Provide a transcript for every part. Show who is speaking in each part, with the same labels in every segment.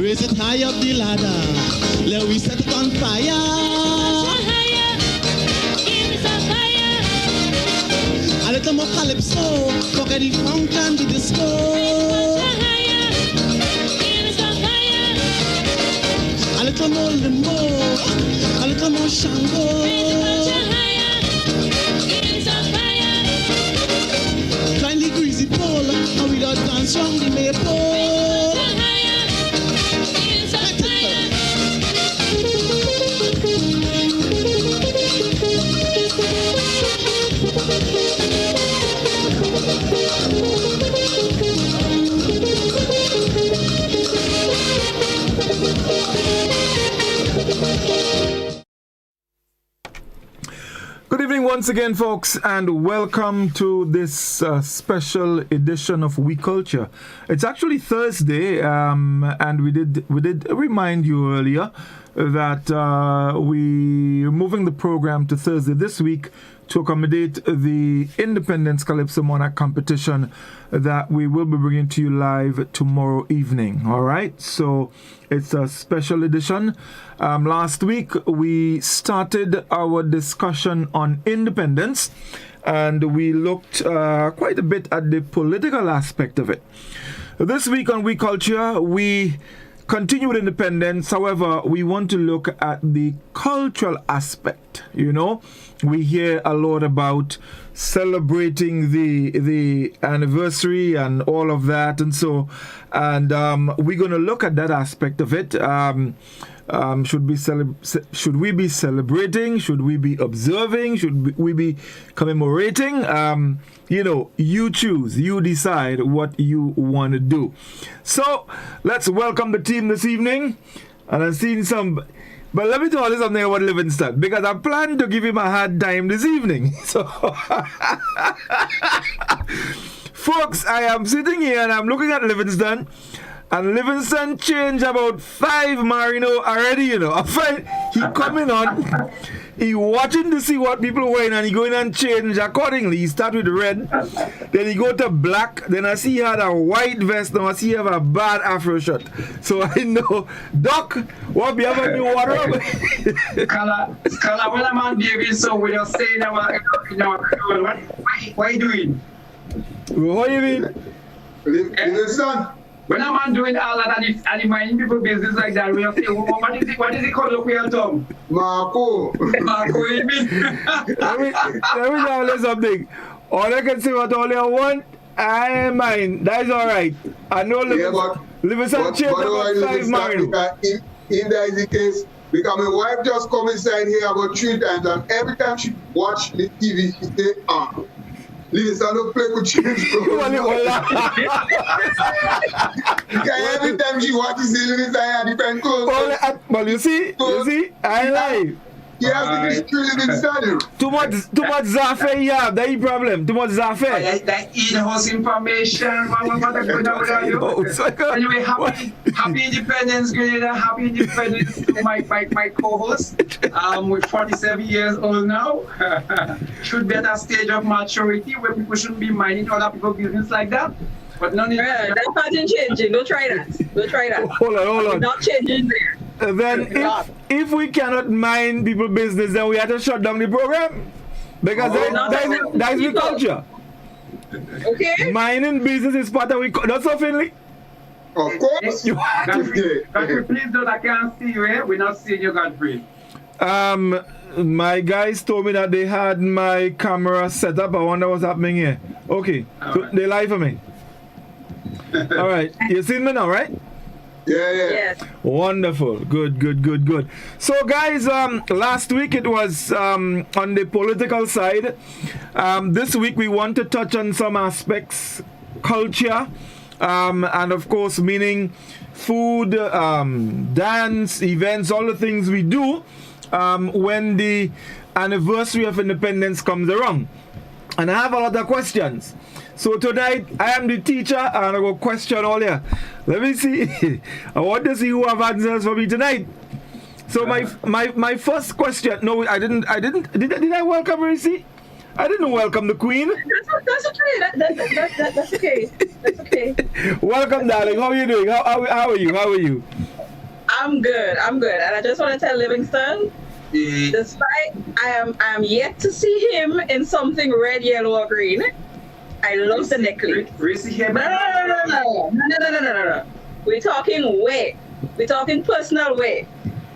Speaker 1: raise it high up the ladder. Let we set it on fire. A little more calypso, forget the funk and the disco. A little more limbo, a little more shango. Find the greasy pole, and we don't dance round the maple.
Speaker 2: Good evening once again, folks, and welcome to this special edition of We Culture. It's actually Thursday, and we did remind you earlier that we're moving the program to Thursday this week to accommodate the Independence Calypso Monarch competition that we will be bringing to you live tomorrow evening. All right, so it's a special edition. Last week we started our discussion on independence, and we looked quite a bit at the political aspect of it. This week on We Culture, we continue with independence. However, we want to look at the cultural aspect. You know, we hear a lot about celebrating the anniversary and all of that, and so we're going to look at that aspect of it. Should we be celebrating? Should we be observing? Should we be commemorating? You know, you choose, you decide what you want to do. So let's welcome the team this evening. And I've seen some, but let me tell you something about Livingston, because I plan to give him a hard time this evening. So folks, I am sitting here and I'm looking at Livingston. And Livingston changed about 5 Marino already, you know. I find he coming on, he watching to see what people wearing, and he going and change accordingly. He start with red, then he go to black, then I see he had a white vest, now I see he have a bad afro shirt. So I know, Doc, what be having new wardrobe?
Speaker 3: Color, when I'm on David, so we are saying about, what are you doing?
Speaker 2: What do you mean?
Speaker 4: Livingston.
Speaker 3: When a man doing all that and he minding people business like that, we have to say, what is it called local term?
Speaker 4: Marco,
Speaker 3: you mean?
Speaker 2: let me tell you something. All I can say what all you want, I ain't mind. That is alright. I know Livingston changed about 5 Marino.
Speaker 4: In that is the case, because my wife just come inside here about 3 times, and every time she watch the TV, she say, Livingston don't play with change. Every time she watches the Livingston, I different clothes.
Speaker 2: Well, you see, I lie.
Speaker 4: You have to be truly Livingston.
Speaker 2: Too much Zafe, yeah, that's the problem. Too much Zafe.
Speaker 3: That in-house information. Anyway, happy Independence, Grenada. Happy Independence to my co-host. With 47 years old now. Should be at a stage of maturity where people shouldn't be minding other people's business like that. But none of
Speaker 5: that. That's not changing. Don't try that.
Speaker 2: Hold on.
Speaker 5: Not changing there.
Speaker 2: Then if we cannot mind people's business, then we have to shut down the program. Because that's the culture.
Speaker 5: Okay.
Speaker 2: Minding business is part of it. Not so, Finley?
Speaker 4: Of course.
Speaker 3: Godfrey, please don't, I can't see you, eh? We're not seeing you, Godfrey.
Speaker 2: My guys told me that they had my camera set up. I wonder what's happening here. Okay. So they lie for me. All right. You seen me now, right?
Speaker 4: Yeah.
Speaker 5: Yes.
Speaker 2: Wonderful. Good. So, guys, last week it was on the political side. This week we want to touch on some aspects, culture, and of course, meaning food, dance, events, all the things we do when the anniversary of independence comes around. And I have a lot of questions. So tonight, I am the teacher and I will question all here. Let me see. I want to see who have answers for me tonight. So my first question, no, I didn't. Did I welcome her? See? I didn't welcome the Queen.
Speaker 5: That's okay. That's okay.
Speaker 2: Welcome, darling. How are you doing? How are you?
Speaker 5: I'm good. And I just want to tell Livingston, despite I am yet to see him in something red, yellow, or green. I love the necklace. No. We're talking way. We're talking personal way.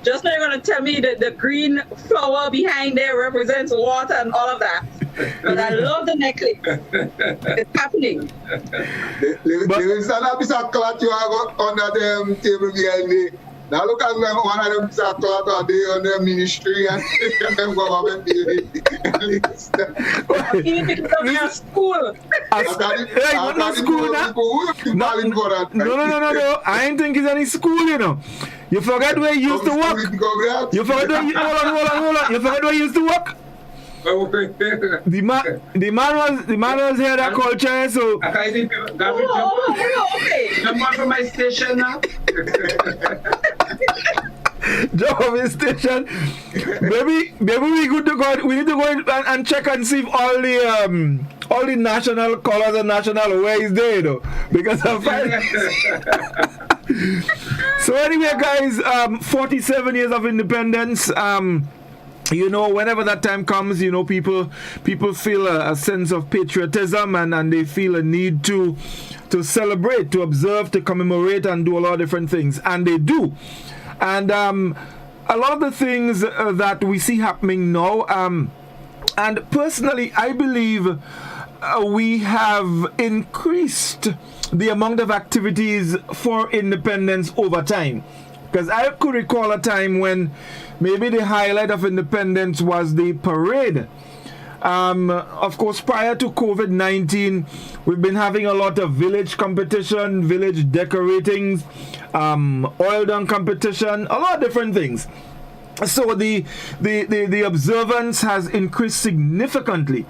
Speaker 5: Just now you're going to tell me that the green flower behind there represents water and all of that. But I love the necklace. It's happening.
Speaker 4: Livingston have a cloth you have under the table behind me. Now look at them, one of them is a cloth are there on their ministry and them government building.
Speaker 5: You pick it up in school.
Speaker 2: Not school now. No. I ain't think it's any school, you know. You forget where you used to work. You forget where you, hold on. You forget where you used to work. The man was here that culture, so.
Speaker 3: Okay. Jump on from my station now.
Speaker 2: Jump on my station. Maybe we good to go. We need to go and check and see if all the national colors and national wear is there, though, because I'm So anyway, guys, 47 years of independence. You know, whenever that time comes, you know, people feel a sense of patriotism and they feel a need to celebrate, to observe, to commemorate and do a lot of different things. And they do. And a lot of the things that we see happening now, and personally, I believe we have increased the amount of activities for independence over time. Because I could recall a time when maybe the highlight of independence was the parade. Of course, prior to COVID-19, we've been having a lot of village competition, village decorating, oil down competition, a lot of different things. So the observance has increased significantly.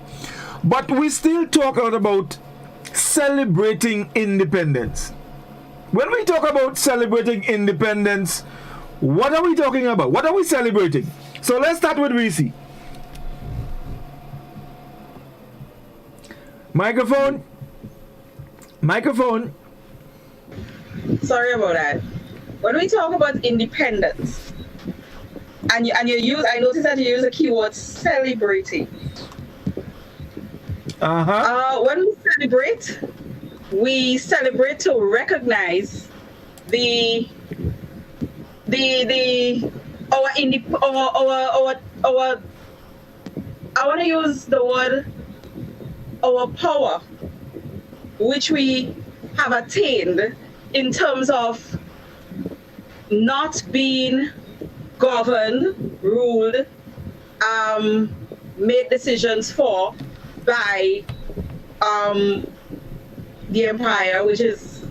Speaker 2: But we still talk a lot about celebrating independence. When we talk about celebrating independence, what are we talking about? What are we celebrating? So let's start with Reese. Microphone.
Speaker 5: Sorry about that. When we talk about independence, and you use, I noticed that you use the keyword celebrating. When we celebrate to recognize our I want to use the word our power, which we have attained in terms of not being governed, ruled, made decisions for by the empire, which is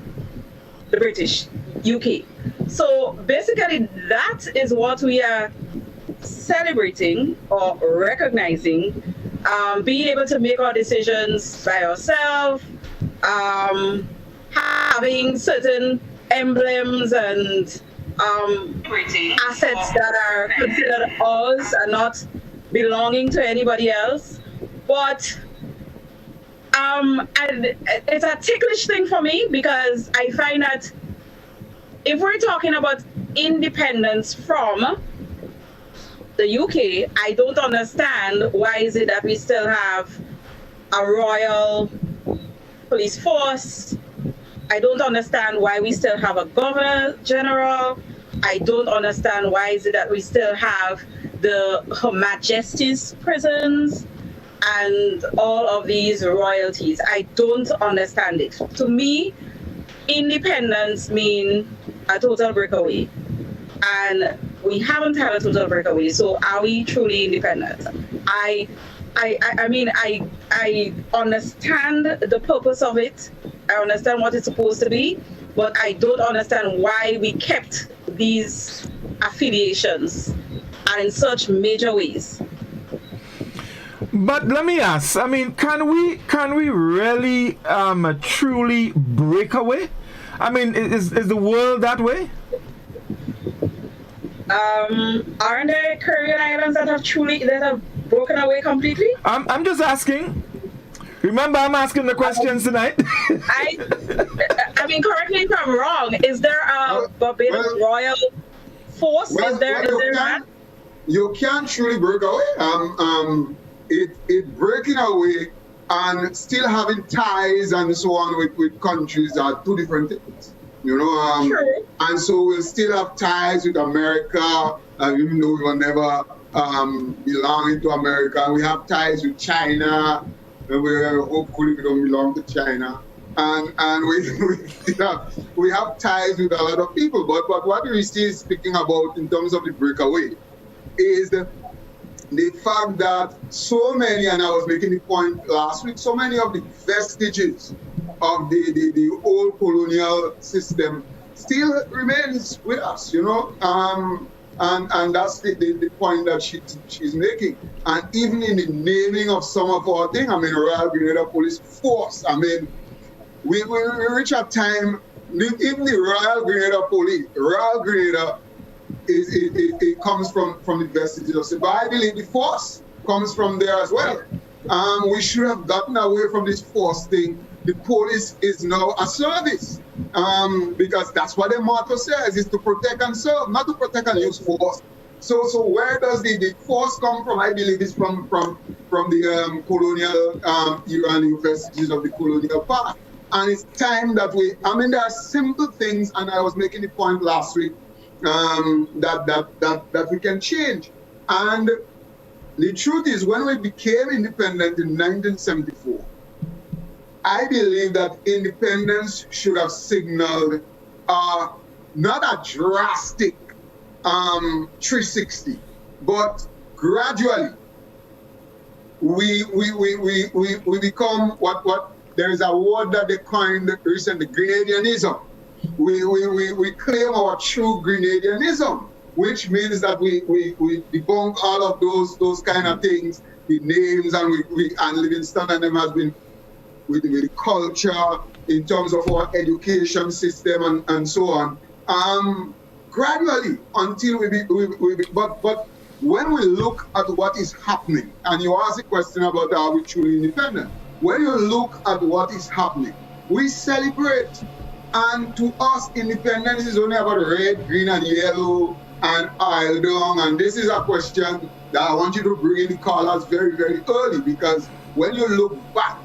Speaker 5: the British, UK. So basically that is what we are celebrating or recognizing, being able to make our decisions by ourselves, having certain emblems and assets that are considered ours and not belonging to anybody else. But and it's a ticklish thing for me, because I find that if we're talking about independence from the UK, I don't understand why is it that we still have a royal police force. I don't understand why we still have a governor general. I don't understand why is it that we still have Her Majesty's prisons and all of these royalties. I don't understand it. To me, independence means a total breakaway. And we haven't had a total breakaway. So are we truly independent? I mean, I understand the purpose of it. I understand what it's supposed to be, but I don't understand why we kept these affiliations and in such major ways.
Speaker 2: But let me ask, I mean, can we really truly break away? I mean, is the world that way?
Speaker 5: Aren't there Caribbean islands that have broken away completely?
Speaker 2: I'm just asking. Remember, I'm asking the questions tonight.
Speaker 5: I mean, correct me if I'm wrong. Is there a Barbados Royal force? Is there that?
Speaker 4: You can't truly break away. It breaking away and still having ties and so on with countries are two different things. You know,
Speaker 5: True.
Speaker 4: And so we'll still have ties with America, even though we will never belong to America. We have ties with China, and hopefully we don't belong to China. And we have ties with a lot of people. But what we still speaking about in terms of the breakaway is the fact that so many, and I was making the point last week, so many of the vestiges of the old colonial system still remains with us, you know, and that's the point that she's making. And even in the naming of some of our things, I mean, Royal Grenada Police Force, I mean, we reach a time, even the Royal Grenada Police, Royal Grenada, it comes from the vestiges of, but I believe the force comes from there as well. We should have gotten away from this force thing. The police is now a service, because that's what the motto says, is to protect and serve, not to protect and use force. So where does the force come from? I believe it's from the colonial era and the vestiges of the colonial past. And it's time that there are simple things, and I was making the point last week, that we can change. And the truth is, when we became independent in 1974, I believe that independence should have signaled not a drastic 360, but gradually we become what there is a word that they coined recently, Grenadianism. We claim our true Grenadianism, which means that we debunk all of those kind of things, the names, and Livingston and them has been with the culture in terms of our education system and so on. Gradually, until but when we look at what is happening, and you ask a question about are we truly independent? When you look at what is happening, we celebrate. And to us, independence is only about red, green, and yellow, and Isle and this is a question that I want you to bring in the callers very, very early, because when you look back,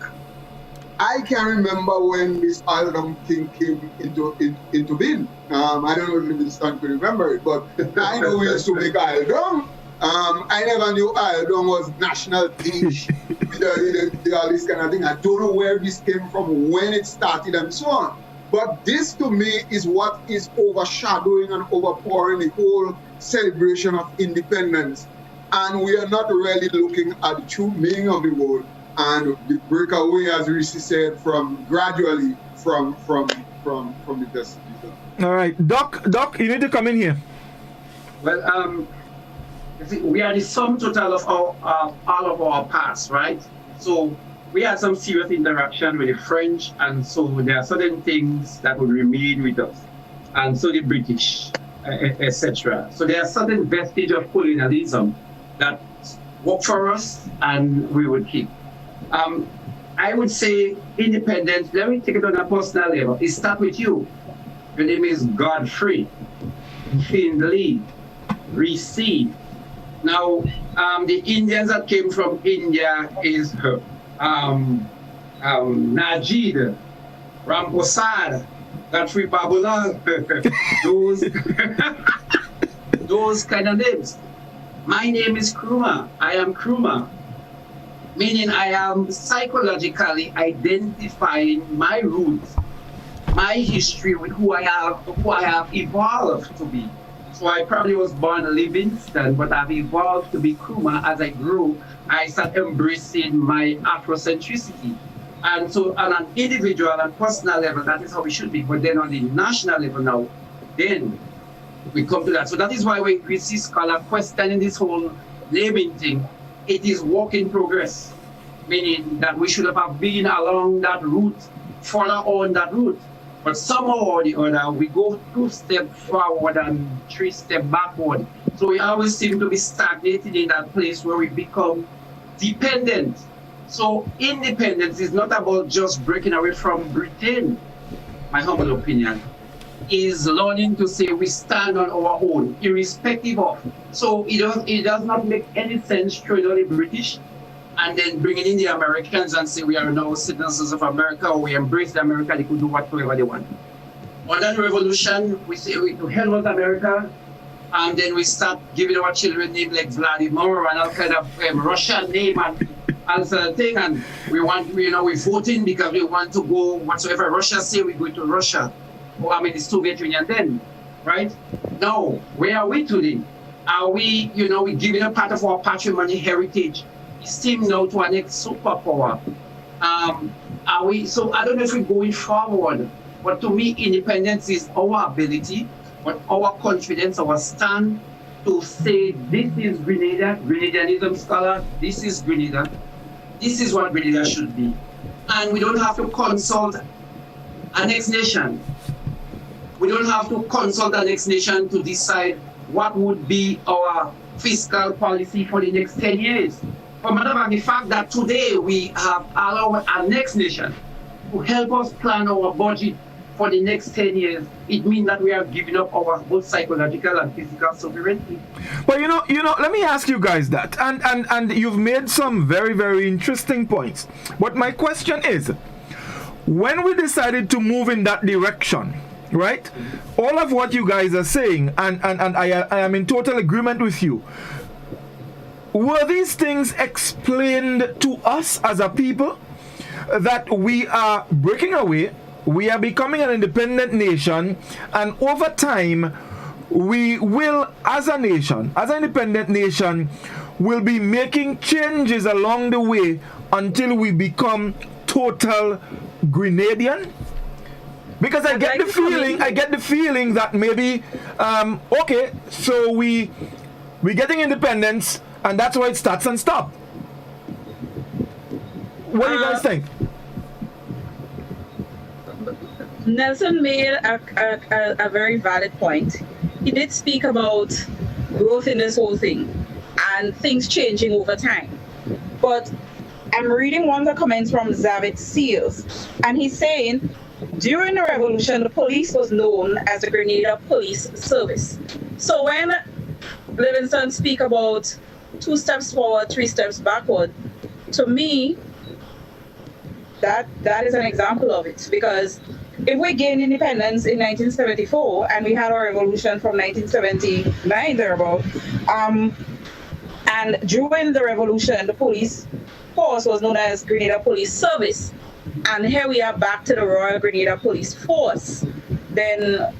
Speaker 4: I can remember when this Isle thing came into being. I don't know if Livingston can remember it, but I know we used to make Isle I never knew Isle was national dish, all this kind of thing. I don't know where this came from, when it started, and so on. But this, to me, is what is overshadowing and overpowering the whole celebration of independence. And we are not really looking at the true meaning of the word and the breakaway, as Rishi said, gradually from the destiny.
Speaker 2: All right, Doc, you need to come in here.
Speaker 3: Well, we are the sum total of all of our past, right? So we had some serious interaction with the French, and so there are certain things that would remain with us, and so the British, etc. So there are certain vestige of colonialism that work for us, and we would keep. I would say independence. Let me take it on a personal level. It starts with you. Your name is Godfrey, Findlay, Receive. Now, the Indians that came from India is Najid, Ramposad, Godfrey Babula, those kind of names. My name is Kruma. I am Kruma, meaning I am psychologically identifying my roots, my history with who I have evolved to be. So I probably was born Livingston, but I've evolved to be Kruma. As I grew, I started embracing my Afrocentricity. And so on an individual and personal level, that is how we should be. But then on the national level now, then we come to that. So that is why when we see scholars questioning this whole naming thing, it is work in progress, meaning that we should have been along that route, further on that route. But somehow or the other, we go 2 steps forward and 3 steps backward. So we always seem to be stagnated in that place where we become dependent. So independence is not about just breaking away from Britain, my humble opinion. is learning to say we stand on our own, irrespective of. So it does not make any sense throwing out the British and then bringing in the Americans and say we are now citizens of America, or we embrace the America, they could do whatever they want. Under the revolution, we say we to hell with America, and then we start giving our children names like Vladimir and all kind of Russian name and sort of thing, and we want, we're voting because we want to go whatsoever Russia say, we go to Russia. The Soviet Union then, right? Now, where are we today? Are we, we giving a part of our patrimony heritage, esteemed now to our next superpower? Are we, so I don't know if we're going forward, but to me, independence is our ability, but our confidence, our stand to say, this is Grenada, Grenadianism scholar, this is Grenada, this is what Grenada should be. And we don't have to consult a next nation. We don't have to consult the next nation to decide what would be our fiscal policy for the next 10 years. For matter of the fact that today we have allowed our next nation to help us plan our budget for the next 10 years, it means that we are giving up our both psychological and physical sovereignty.
Speaker 2: But let me ask you guys that, and you've made some very, very interesting points. But my question is, when we decided to move in that direction, right? All of what you guys are saying, and I am in total agreement with you. Were these things explained to us as a people that we are breaking away, we are becoming an independent nation, and over time we will, as a nation, as an independent nation, will be making changes along the way until we become total Grenadian? Because I get the feeling that maybe, okay, so we're getting independence, and that's why it starts and stops. What do you guys think?
Speaker 5: Nelson made a very valid point. He did speak about growth in this whole thing and things changing over time. But I'm reading one of the comments from Zavid Seals, and he's saying, during the revolution, the police was known as the Grenada Police Service. So when Livingston speak about 2 steps forward, 3 steps backward, to me, that is an example of it. Because if we gained independence in 1974 and we had our revolution from 1979 thereabout, and during the revolution, the police force was known as Grenada Police Service. And here we are back to the Royal Grenada Police Force. Then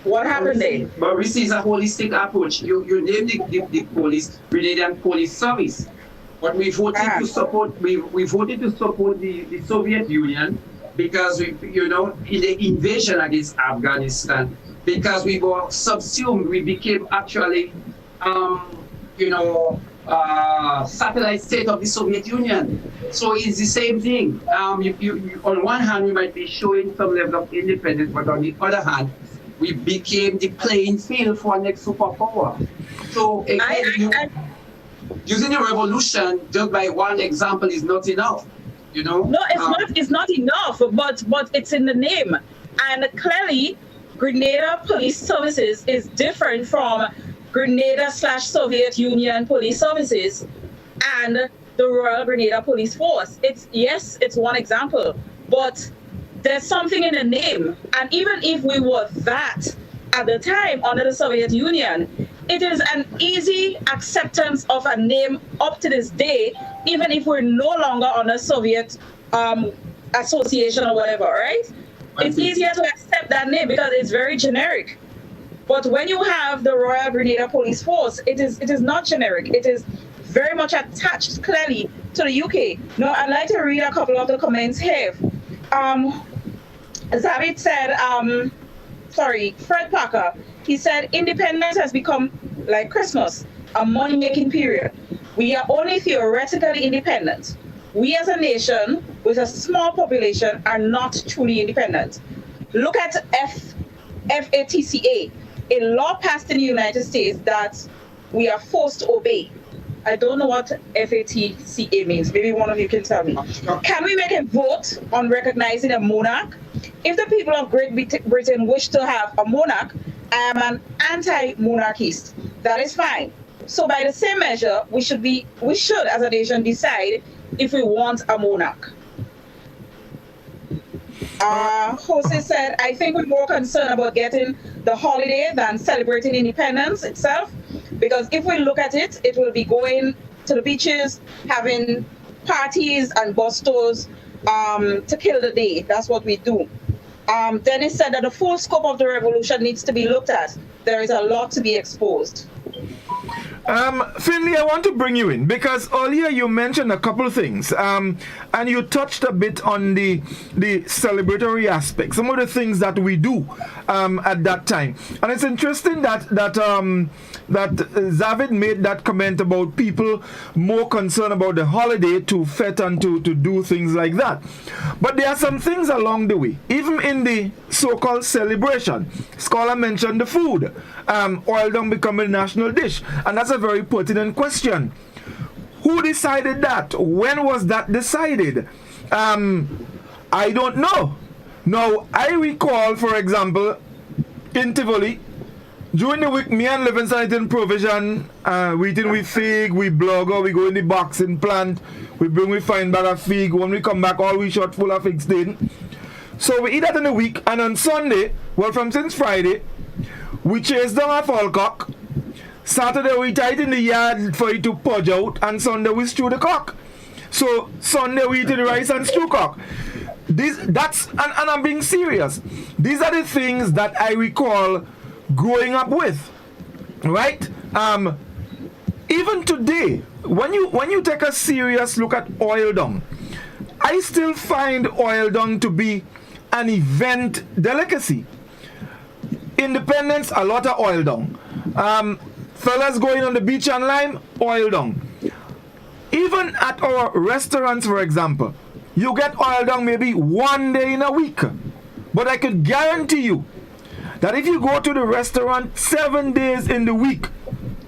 Speaker 5: what happened there?
Speaker 3: But this is a holistic approach. You named the police, Grenadian Police Service. But we voted to support we voted to support the Soviet Union because in the invasion against Afghanistan, because we were subsumed, we became actually satellite state of the Soviet Union. So it's the same thing. You, on one hand, we might be showing some level of independence, but on the other hand, we became the playing field for our next superpower. So again, using the revolution just by one example is not enough. No,
Speaker 5: it's not enough, but it's in the name. And clearly, Grenada Police Services is different from Grenada/Soviet Union Police Services and the Royal Grenada Police Force. It's one example, but there's something in the name. And even if we were that at the time under the Soviet Union, it is an easy acceptance of a name up to this day, even if we're no longer under Soviet association or whatever, right? It's easier to accept that name because it's very generic. But when you have the Royal Grenada Police Force, it is not generic. It is very much attached clearly to the UK. Now, I'd like to read a couple of the comments here. Zavid said, Fred Parker, he said, independence has become like Christmas, a money-making period. We are only theoretically independent. We as a nation with a small population are not truly independent. Look at FATCA, a law passed in the United States that we are forced to obey. I don't know what FATCA means. Maybe one of you can tell me. Can we make a vote on recognizing a monarch? If the people of Great Britain wish to have a monarch, I am an anti-monarchist. That is fine. So by the same measure, we should, as a nation, decide if we want a monarch. Jose said, I think we're more concerned about getting the holiday than celebrating independence itself. Because if we look at it, it will be going to the beaches, having parties and bus tours to kill the day. That's what we do. Dennis said that the full scope of the revolution needs to be looked at. There is a lot to be exposed.
Speaker 2: Finley, I want to bring you in because earlier you mentioned a couple of things, and you touched a bit on the celebratory aspect, some of the things that we do at that time. And it's interesting that Zavid made that comment about people more concerned about the holiday to fet and to do things like that. But there are some things along the way, even in the so-called celebration. Scholar mentioned the food, oil don't become a national dish, and that's a very pertinent question. Who decided that? When was that decided? I don't know. Now, I recall, for example, in Tivoli, during the week, me and Livingston in provision, we eating with fig, we blogger, we go in the boxing plant, we bring we fine bag of fig. When we come back, all we shot full of fig stain. So we eat that in the week, and on Sunday, well, from since Friday, we chase down a falcock. Saturday we tie it in the yard for it to pudge out, and Sunday we stew the cock. So Sunday we eat the rice and stew cock. And I'm being serious. These are the things that I recall growing up with, right? Even today, when you take a serious look at oil dung, I still find oil dung to be an event delicacy. Independence, a lot of oil dung. Fellas going on the beach and lime, oil dung. Even at our restaurants, for example, you get oil dung maybe one day in a week. But I could guarantee you that if you go to the restaurant 7 days in the week,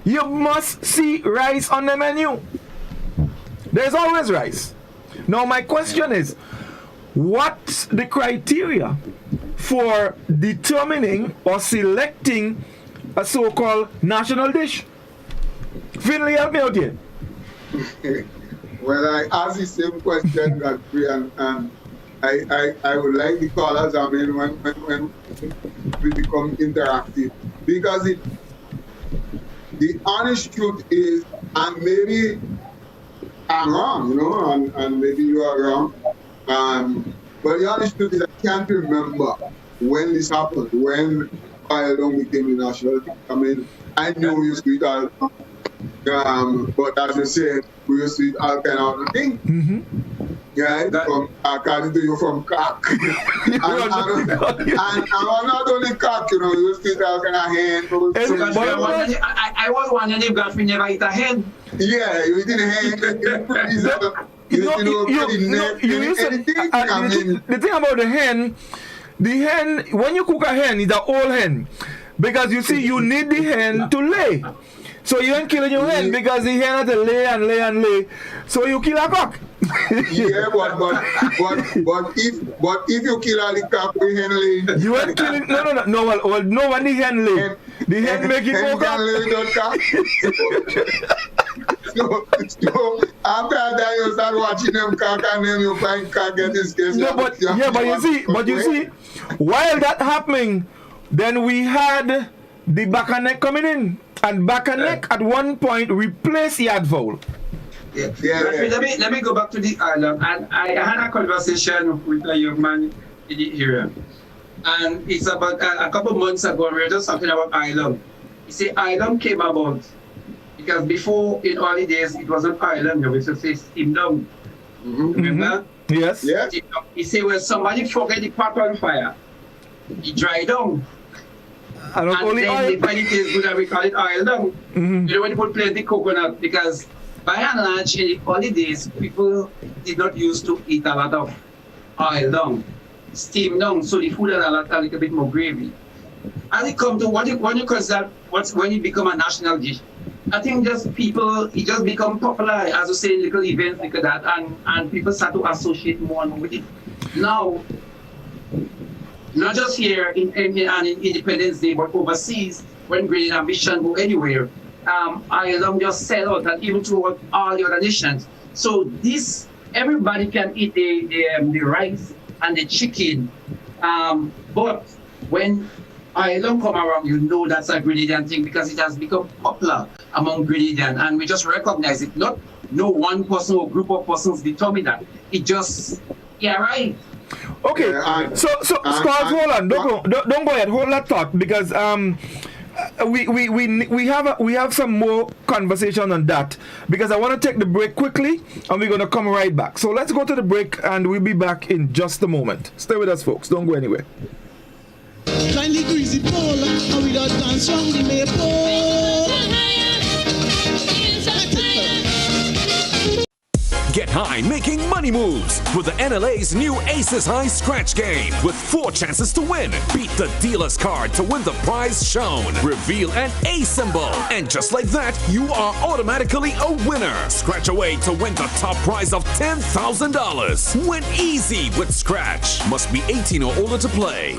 Speaker 2: you must see rice on the menu. There's always rice. Now my question is, what's the criteria for determining or selecting a so-called national dish? Finley, help me out here.
Speaker 4: Well, I asked the same question, Godfrey, and I would like the callers, when we become interactive, because the honest truth is, and maybe I'm wrong, and maybe you are wrong, but the honest truth is I can't remember when this happened, when oil don't became the national thing. I mean, I knew we used to eat oil, but as you said, we used to eat all kind of things. Mm-hmm. Yeah, according to you, from cock. and not only cock, you used to eat all kind of hen.
Speaker 3: I was wondering if Godfrey never eat a hen.
Speaker 4: Yeah, you eat a hen.
Speaker 2: The thing about the hen, when you cook a hen, it's an old hen. Because you see, you need the hen to lay. So you ain't killing your hen because the hen has to lay and lay and lay. So you kill a cock.
Speaker 4: Yeah, but if you kill all the cock, the hen lay.
Speaker 2: You ain't killing. No. Well, no, when the hen lay, the hen make it go cock.
Speaker 4: So after that, you start watching them cock, and then you find cock get this case.
Speaker 2: No, but you see, while that happening, then we had the back and neck coming in, and back and neck at one point replaced yard fowl.
Speaker 3: Yeah. Let me go back to the island. And I had a conversation with a young man in the area, and it's about a couple months ago. We were just talking about island. You see, island came about because before, in early days, it wasn't island. We used to say steam down. Mm-hmm. Remember?
Speaker 2: Yes.
Speaker 4: Yeah.
Speaker 3: You see, when somebody forget the pot on fire, it dry down. And then when it tastes good, we call it oil down. Mm-hmm. You know, when you put plenty coconut, because by and large, in the early days, people did not used to eat a lot of oil down, steam down, so the food had a little bit more gravy. As it comes to what you consider when it become a national dish, I think just people, it just become popular, as you say, little events like that, and people start to associate more and more with it. Now, not just here in Independence Day, but overseas, when Great Ambition go anywhere, Ireland just sell out, and even to all the other nations. So this, everybody can eat the rice and the chicken, but when Ireland come around, you know that's a Grenadian thing because it has become popular among Grenadian, and we just recognize it. Not no one person or group of persons determine that. It just, yeah, right.
Speaker 2: Okay, so Squads, hold on, don't go ahead, hold that thought, because we have some more conversation on that, because I want to take the break quickly and we're going to come right back. So let's go to the break and we'll be back in just a moment. Stay with us, folks, don't go anywhere.
Speaker 1: Kindly greasy pole, and we don't dance round the maypole.
Speaker 6: Get high making money moves with the NLA's new Aces High Scratch game with 4 chances to win. Beat the dealer's card to win the prize shown. Reveal an A symbol. And just like that, you are automatically a winner. Scratch away to win the top prize of $10,000. Win easy with Scratch. Must be 18 or older to play.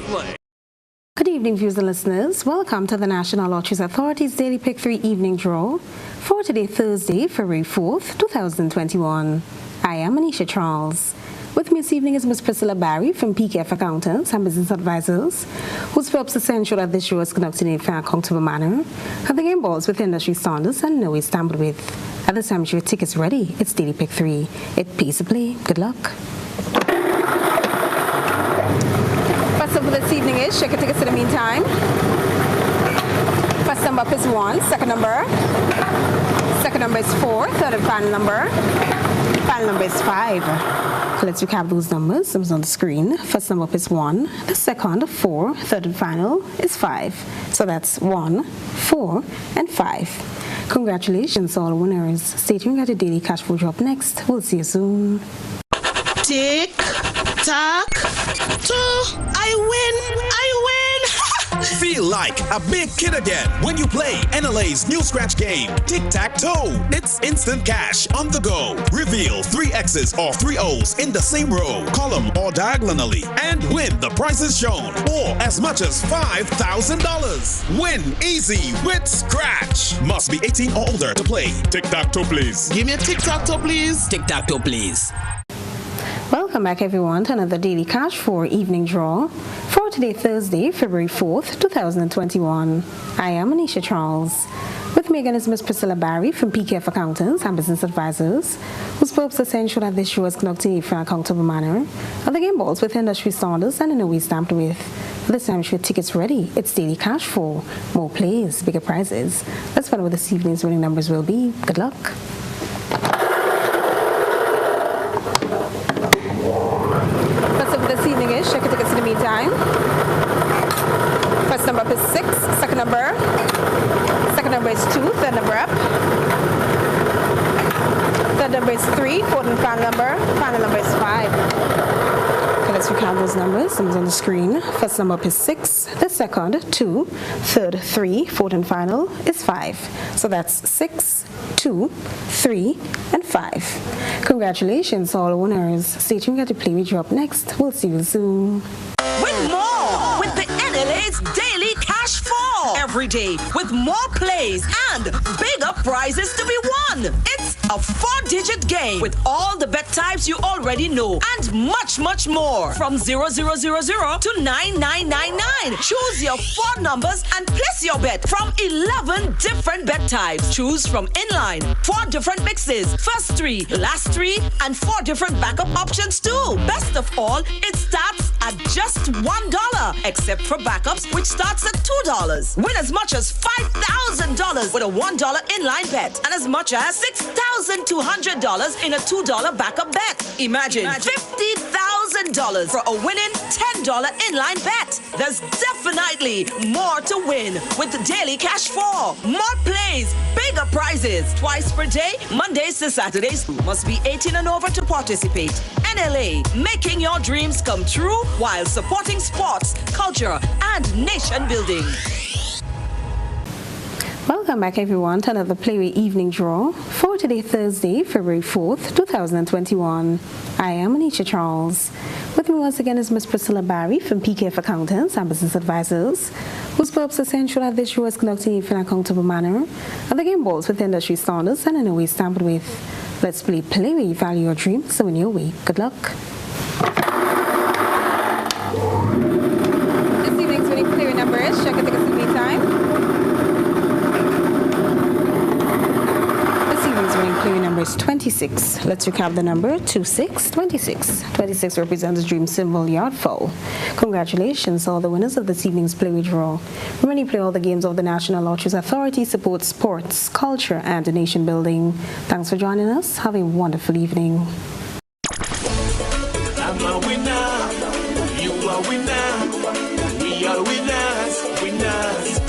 Speaker 7: Good evening, viewers and listeners. Welcome to the National Lotteries Authority's Daily Pick 3 evening draw for today, Thursday, February 4th, 2021. I am Anisha Charles. With me this evening is Ms. Priscilla Barry from PKF Accountants and Business Advisors, whose purpose is to ensure that this show is conducted in a fair and comfortable manner, and the game balls with industry standards and no ways tampered with. At this time, your tickets ready. It's Daily Pick 3. It pays to play. Good luck. First up for this evening is check your tickets in the meantime. First number up is 1, second number is 4, third and final number is 5. Let's recap those numbers. It was on the screen. First number up is 1, the second 4, third and final is 5. So that's 1, 4, and 5. Congratulations all winners. Stay tuned at the Daily Cash Flow drop next. We'll see you soon.
Speaker 1: Tick, tock, toe. I win.
Speaker 8: Feel like a big kid again when you play NLA's new scratch game, Tic-Tac-Toe. It's instant cash on the go. Reveal 3 X's or 3 O's in the same row, column, or diagonally, and win the prizes shown, or as much as $5,000. Win easy with Scratch. Must be 18 or older to play. Tic-Tac-Toe, please.
Speaker 1: Give me a tic-tac-toe, please.
Speaker 8: Tic-Tac-Toe, please.
Speaker 7: Welcome back, everyone, to another Daily Cash for evening draw for today, Thursday, February 4th, 2021. I am Anisha Charles. With me again is Ms. Priscilla Barry from PKF Accountants and Business Advisors, whose purpose is to ensure that this show is conducted in a fair and comfortable manner, and the game balls with industry standards and in no way stamped with. This time, your tickets ready. It's Daily Cash for more plays, bigger prizes. Let's find out what this evening's winning numbers will be. Good luck. This evening is check your tickets in the meantime. First number up is 6, second number is 2, third number up, third number is 3, fourth and final number is 5. Okay, let's recount those numbers. Numbers on the screen. First number up is 6, the second 2, third 3, fourth and final is 5. So that's 6, 2, 3, and 5. Congratulations, all winners. Stay tuned to play. We drop next. We'll see you soon.
Speaker 9: Win more with the NLA's Daily Cash Fall. Every day with more plays and bigger prizes to be won. It's a 4-digit game with all the bet types you already know and much, much more. From 0000 to 9999. Choose your 4 numbers and place your bet from 11 different bet types. Choose from inline, 4 different mixes, first 3, last 3, and 4 different backup options too. Best of all, it starts at just $1, except for backups, which starts at $2. Win as much as $5,000 with a $1 inline bet and as much as $6,200 in a $2 backup bet. Imagine $50,000 for a winning $10 inline bet. There's definitely more to win with the Daily Cash 4. More plays, bigger prizes, twice per day, Mondays to Saturdays. Must be 18 and over to participate. NLA, making your dreams come true while supporting sports, culture, and nation building.
Speaker 7: Welcome back everyone to another Playway Evening Draw for today Thursday, February 4th, 2021. I am Anisha Charles. With me once again is Ms. Priscilla Barry from PKF Accountants and Business Advisors, whose purpose is to ensure that this show is conducted in an accountable manner and the game balls with industry standards and in a way stamped with. Let's play Playway, value your dreams, so in your way. Good luck. This evening's winning Playway number is, check it, take a seat time. Playway number is 26. Let's recap the number 2626. 26 represents the dream symbol yard fowl. Congratulations, all the winners of this evening's Playway draw. Remember to play all the games of the National Lotteries Authority support sports, culture, and nation building. Thanks for joining us. Have a wonderful evening.
Speaker 10: I'm a winner. You are winner. We are winners. Winners.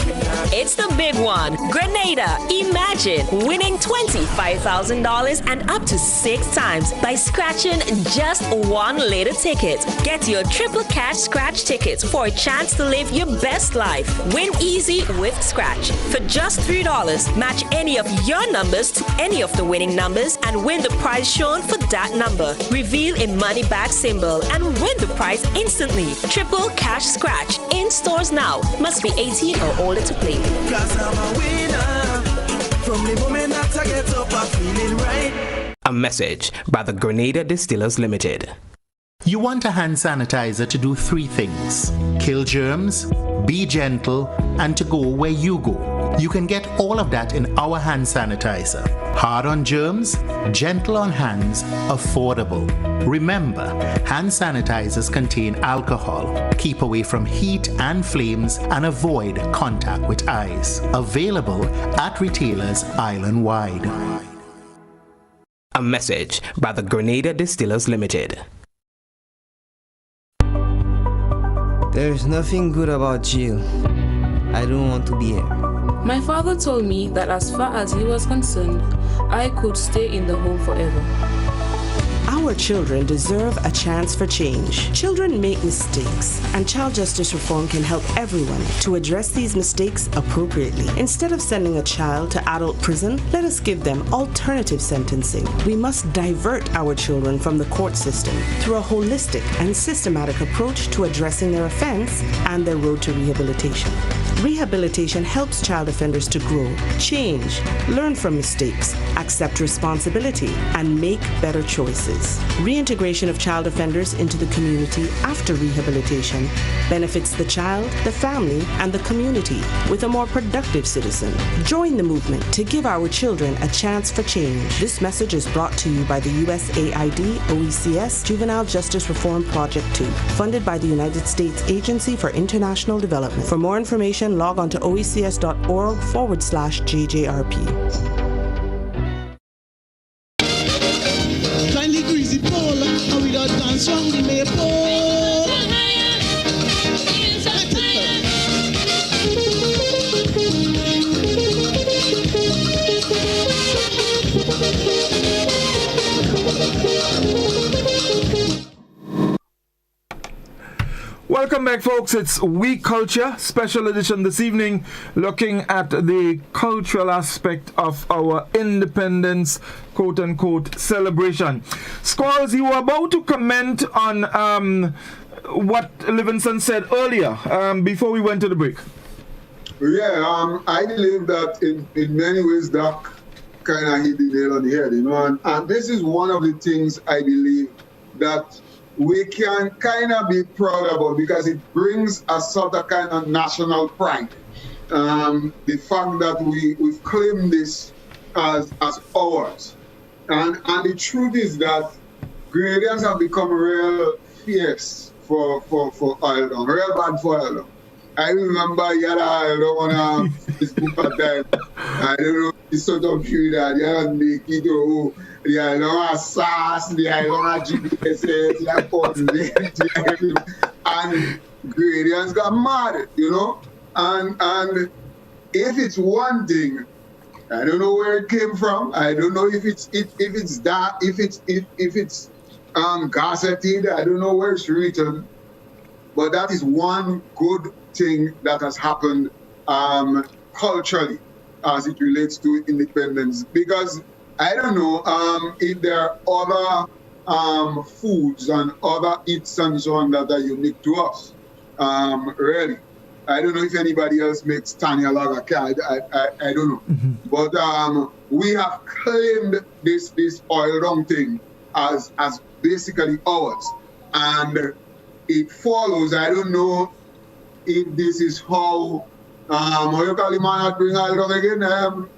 Speaker 9: It's the big one. Grenada. Imagine winning $25,000 and up to 6 times by scratching just one little ticket. Get your triple cash scratch tickets for a chance to live your best life. Win easy with Scratch. For just $3, match any of your numbers to any of the winning numbers and win the prize shown for that number. Reveal a money back symbol and win the prize instantly. Triple cash scratch. In stores now. Must be 18 or older to play.
Speaker 10: Cause I'm a winner. From the moment that I get up, I'm feeling right.
Speaker 11: A message by the Grenada Distillers Limited.
Speaker 12: You want a hand sanitizer to do 3 things: kill germs, be gentle, and to go where you go. You can get all of that in our hand sanitizer. Hard on germs, gentle on hands, affordable. Remember, hand sanitizers contain alcohol. Keep away from heat and flames and avoid contact with eyes. Available at retailers island-wide.
Speaker 11: A message by the Grenada Distillers Limited.
Speaker 13: There is nothing good about jail. I don't want to be here.
Speaker 14: My father told me that as far as he was concerned, I could stay in the home forever.
Speaker 15: Our children deserve a chance for change. Children make mistakes, and child justice reform can help everyone to address these mistakes appropriately. Instead of sending a child to adult prison, let us give them alternative sentencing. We must divert our children from the court system through a holistic and systematic approach to addressing their offense and their road to rehabilitation. Rehabilitation helps child offenders to grow, change, learn from mistakes, accept responsibility, and make better choices. Reintegration of child offenders into the community after rehabilitation benefits the child, the family, and the community with a more productive citizen. Join the movement to give our children a chance for change. This message is brought to you by the USAID OECS Juvenile Justice Reform Project 2, funded by the United States Agency for International Development. For more information, log on to oecs.org/JJRP.
Speaker 1: Kindly greasy pole, and we don't dance round the maypole.
Speaker 2: Welcome back, folks. It's We Culture, special edition this evening, looking at the cultural aspect of our independence, quote-unquote, celebration. Squalls, you were about to comment on what Livingston said earlier, before we went to the break.
Speaker 4: Yeah, I believe that in many ways that kind of hit the nail on the head, you know, and this is one of the things I believe that we can kind of be proud about, because it brings a sort of kind of national pride. The fact that we've claimed this as ours. And the truth is that Grenadians have become real fierce for oil, real bad for oil. I remember Yara on Facebook at that time. I don't know, it's sort of view that they are making it, they are not SARS, they are not GPS, they are and Grenadians got mad, you know. And if it's one thing, I don't know where it came from. I don't know if it's gazetted. I don't know where it's written. But that is one good thing that has happened culturally. as it relates to independence. Because I don't know if there are other foods and other eats and so on that are unique to us. Really. I don't know if anybody else makes Tanya Lager. I don't know.
Speaker 2: Mm-hmm.
Speaker 4: But we have claimed this oil dung thing as basically ours. And it follows, I don't know if this is how you call the man that bring oil dung again,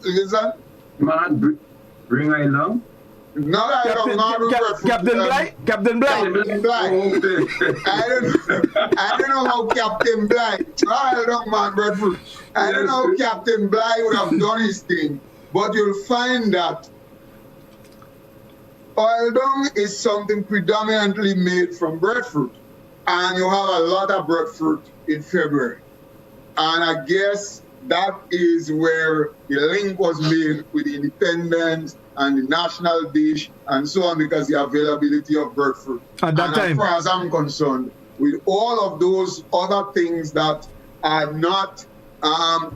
Speaker 4: listen?
Speaker 3: Man bring oil dung?
Speaker 4: Not Captain
Speaker 2: Bly? Captain Bly?
Speaker 4: Captain Bly. I don't know how Captain Bly, I don't know, man, breadfruit. I don't know how Captain Bly would have done his thing, but you'll find that oil dung is something predominantly made from breadfruit, and you have a lot of breadfruit in February. And I guess that is where the link was made with the independence and the national dish and so on, because the availability of breadfruit.
Speaker 2: At that time,
Speaker 4: as far as I'm concerned, with all of those other things that are not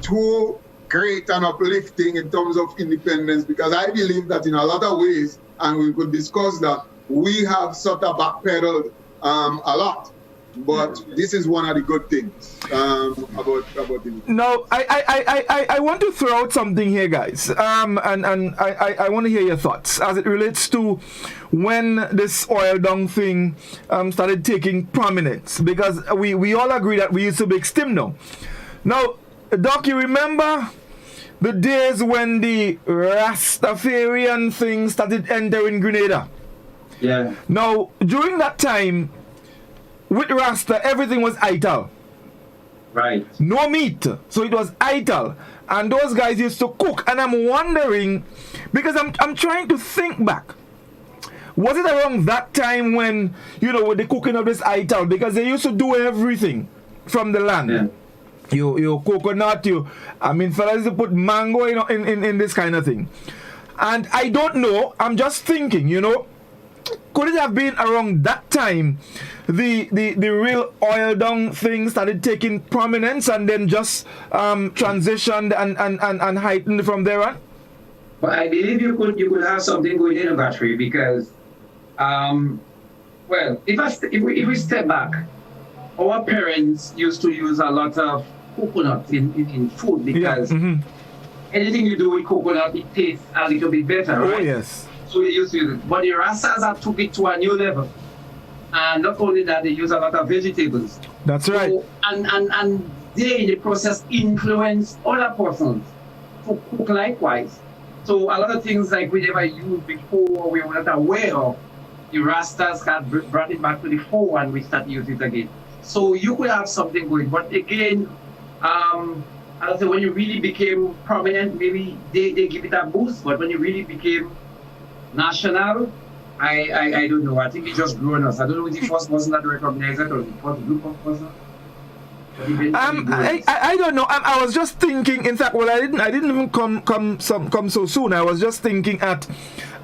Speaker 4: too great and uplifting in terms of independence, because I believe that in a lot of ways, and we could discuss that, we have sort of backpedaled a lot. But this is one of the good things about it.
Speaker 2: No, I want to throw out something here, guys, and I want to hear your thoughts as it relates to when this oil dung thing started taking prominence, because we all agree that we used to make steam now. Now, Doc, you remember the days when the Rastafarian thing started entering Grenada?
Speaker 3: Yeah.
Speaker 2: Now, during that time, with Rasta, everything was ital.
Speaker 3: Right.
Speaker 2: No meat. So it was ital. And those guys used to cook. And I'm wondering, because I'm trying to think back. Was it around that time when, with the cooking of this ital? Because they used to do everything from the land.
Speaker 3: Yeah.
Speaker 2: You coconut, fellas used to put mango in this kind of thing. And I don't know. I'm just thinking, could it have been around that time the real oil dung thing started taking prominence and then just transitioned and heightened from there on?
Speaker 3: Well, I believe you could have something going in Godfrey, because if we step back, our parents used to use a lot of coconut in food, because anything you do with coconut, it tastes a little bit better, right?
Speaker 2: Oh yes.
Speaker 3: So they used to use it. But the Rastas have took it to a new level. And not only that, they use a lot of vegetables.
Speaker 2: That's right.
Speaker 3: And they, in the process, influence other persons to cook likewise. So a lot of things like we never used before, we were not aware of, the Rastas had brought it back to the fore and we started using it again. So you could have something going. But again, I say when you really became prominent, maybe they give it a boost. But when you really became national, I don't know. I think it just grew on us. I don't know if the first person that recognized it or the first group of persons.
Speaker 2: I don't know. I was just thinking. In fact, I didn't even come so soon. I was just thinking at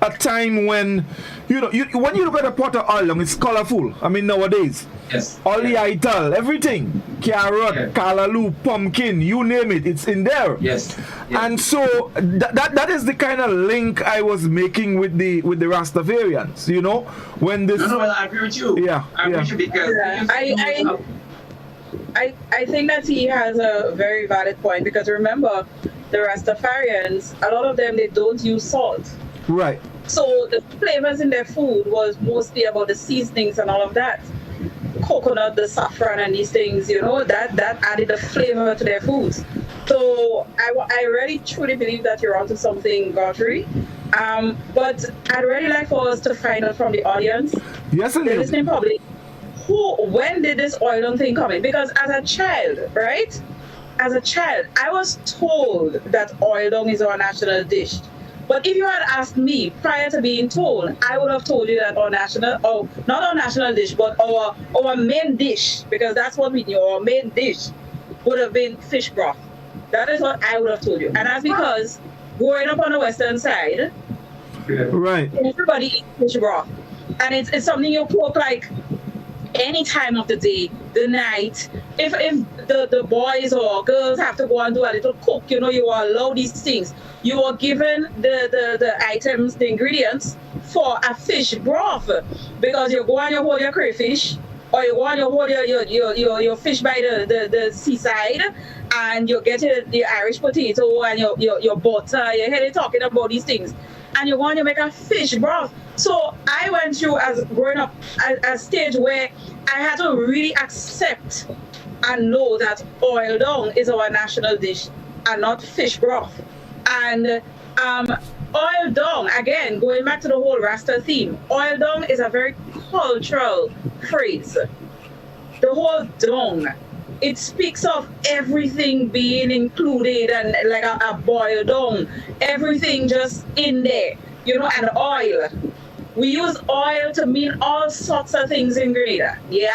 Speaker 2: a time when when you look at a pot of oil, it's colorful. I mean, nowadays,
Speaker 3: yes,
Speaker 2: all the ital, everything, carrot, callaloo, pumpkin, you name it, it's in there.
Speaker 3: Yes.
Speaker 2: And so that is the kind of link I was making with the Rastafarians. When this.
Speaker 3: No, I agree with you.
Speaker 2: Yeah.
Speaker 3: I agree with you because.
Speaker 5: I think that he has a very valid point, because remember, the Rastafarians, a lot of them, they don't use salt.
Speaker 2: Right.
Speaker 5: So the flavors in their food was mostly about the seasonings and all of that. Coconut, the saffron and these things, that added a flavor to their foods. So I really truly believe that you're onto something, Godfrey. But I'd really like for us to find out from the audience,
Speaker 2: yes,
Speaker 5: the listening public, when did this oil dung thing come in? Because as a child, right? As a child, I was told that oil dung is our national dish. But if you had asked me prior to being told, I would have told you that not our national dish, but our main dish, because that's what we knew, our main dish would have been fish broth. That is what I would have told you. And that's because growing up on the western side,
Speaker 2: right,
Speaker 5: everybody eats fish broth. And it's something you cook like any time of the day, the night, if the boys or girls have to go and do a little cook, you are allowed these things. You are given the items, the ingredients for a fish broth, because you go and you hold your crayfish, or you go and you hold your fish by the seaside, and you get your Irish potato and your butter. You hear they talking about these things, and you want to make a fish broth. So I went through, as growing up, a stage where I had to really accept and know that oil dung is our national dish and not fish broth. And oil dung, again, going back to the whole Rasta theme, oil dung is a very cultural phrase. The whole dung, it speaks of everything being included, and like a boiled dung, everything just in there, and oil. We use oil to mean all sorts of things in Grenada. The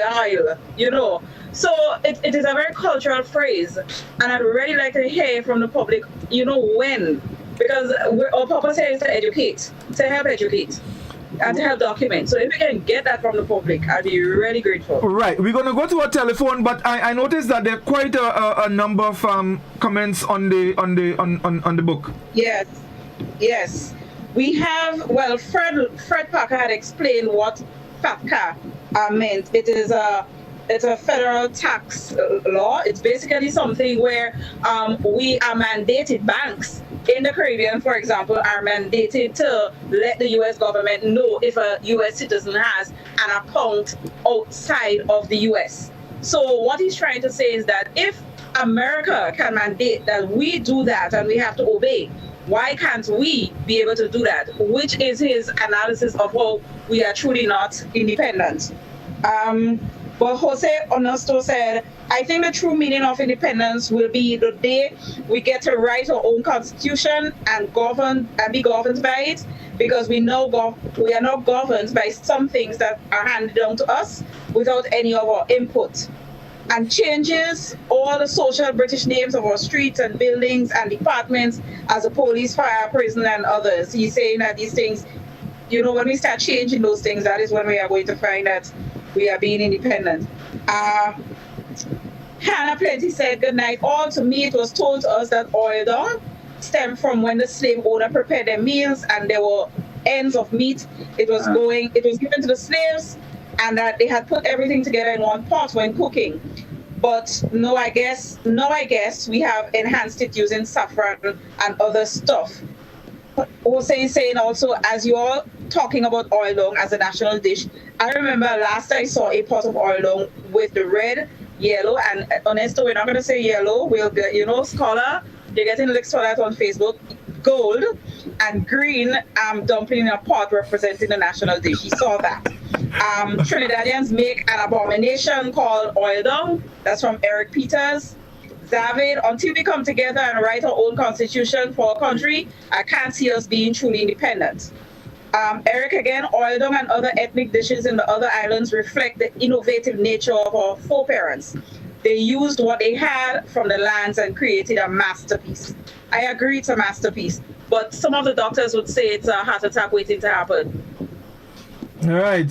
Speaker 5: oil, So it is a very cultural phrase, and I'd really like to hear from the public, when, because our purpose here is to educate, to help educate, and to help document. So if we can get that from the public, I'd be really grateful.
Speaker 2: Right, we're gonna go to a telephone, but I noticed that there are quite a number of comments on the book.
Speaker 5: Yes. We have, Fred Parker had explained what FATCA meant. It's a federal tax law. It's basically something where we are mandated, banks in the Caribbean, for example, are mandated to let the U.S. government know if a U.S. citizen has an account outside of the U.S. So what he's trying to say is that if America can mandate that we do that and we have to obey, why can't we be able to do that? Which is his analysis of how we are truly not independent. But Jose Ernesto said, I think the true meaning of independence will be the day we get to write our own constitution and be governed by it, because we are not governed by some things that are handed down to us without any of our input. And changes all the social British names of our streets and buildings and departments, as a police, fire, prison, and others. He's saying that these things, when we start changing those things, that is when we are going to find that we are being independent. Hannah Plenty said, good night all. To me, it was told to us that oil dung stemmed from when the slave owner prepared their meals and there were ends of meat. It was given to the slaves, and that they had put everything together in one pot when cooking. But no, I guess we have enhanced it using saffron and other stuff. Jose is saying also, as you all talking about oil dung as a national dish, I remember last I saw a pot of oil dung with the red, yellow, and Ernesto, we're not going to say yellow, we'll get, Scholar, they're getting licks for that on Facebook, gold, and green dumpling in a pot representing the national dish. You saw that. Trinidadians make an abomination called oil dung. That's from Eric Peters. David, until we come together and write our own constitution for our country, I can't see us being truly independent. Eric again, oil dung and other ethnic dishes in the other islands reflect the innovative nature of our foreparents. They used what they had from the lands and created a masterpiece. I agree it's a masterpiece, but some of the doctors would say it's a heart attack waiting to happen.
Speaker 2: All right.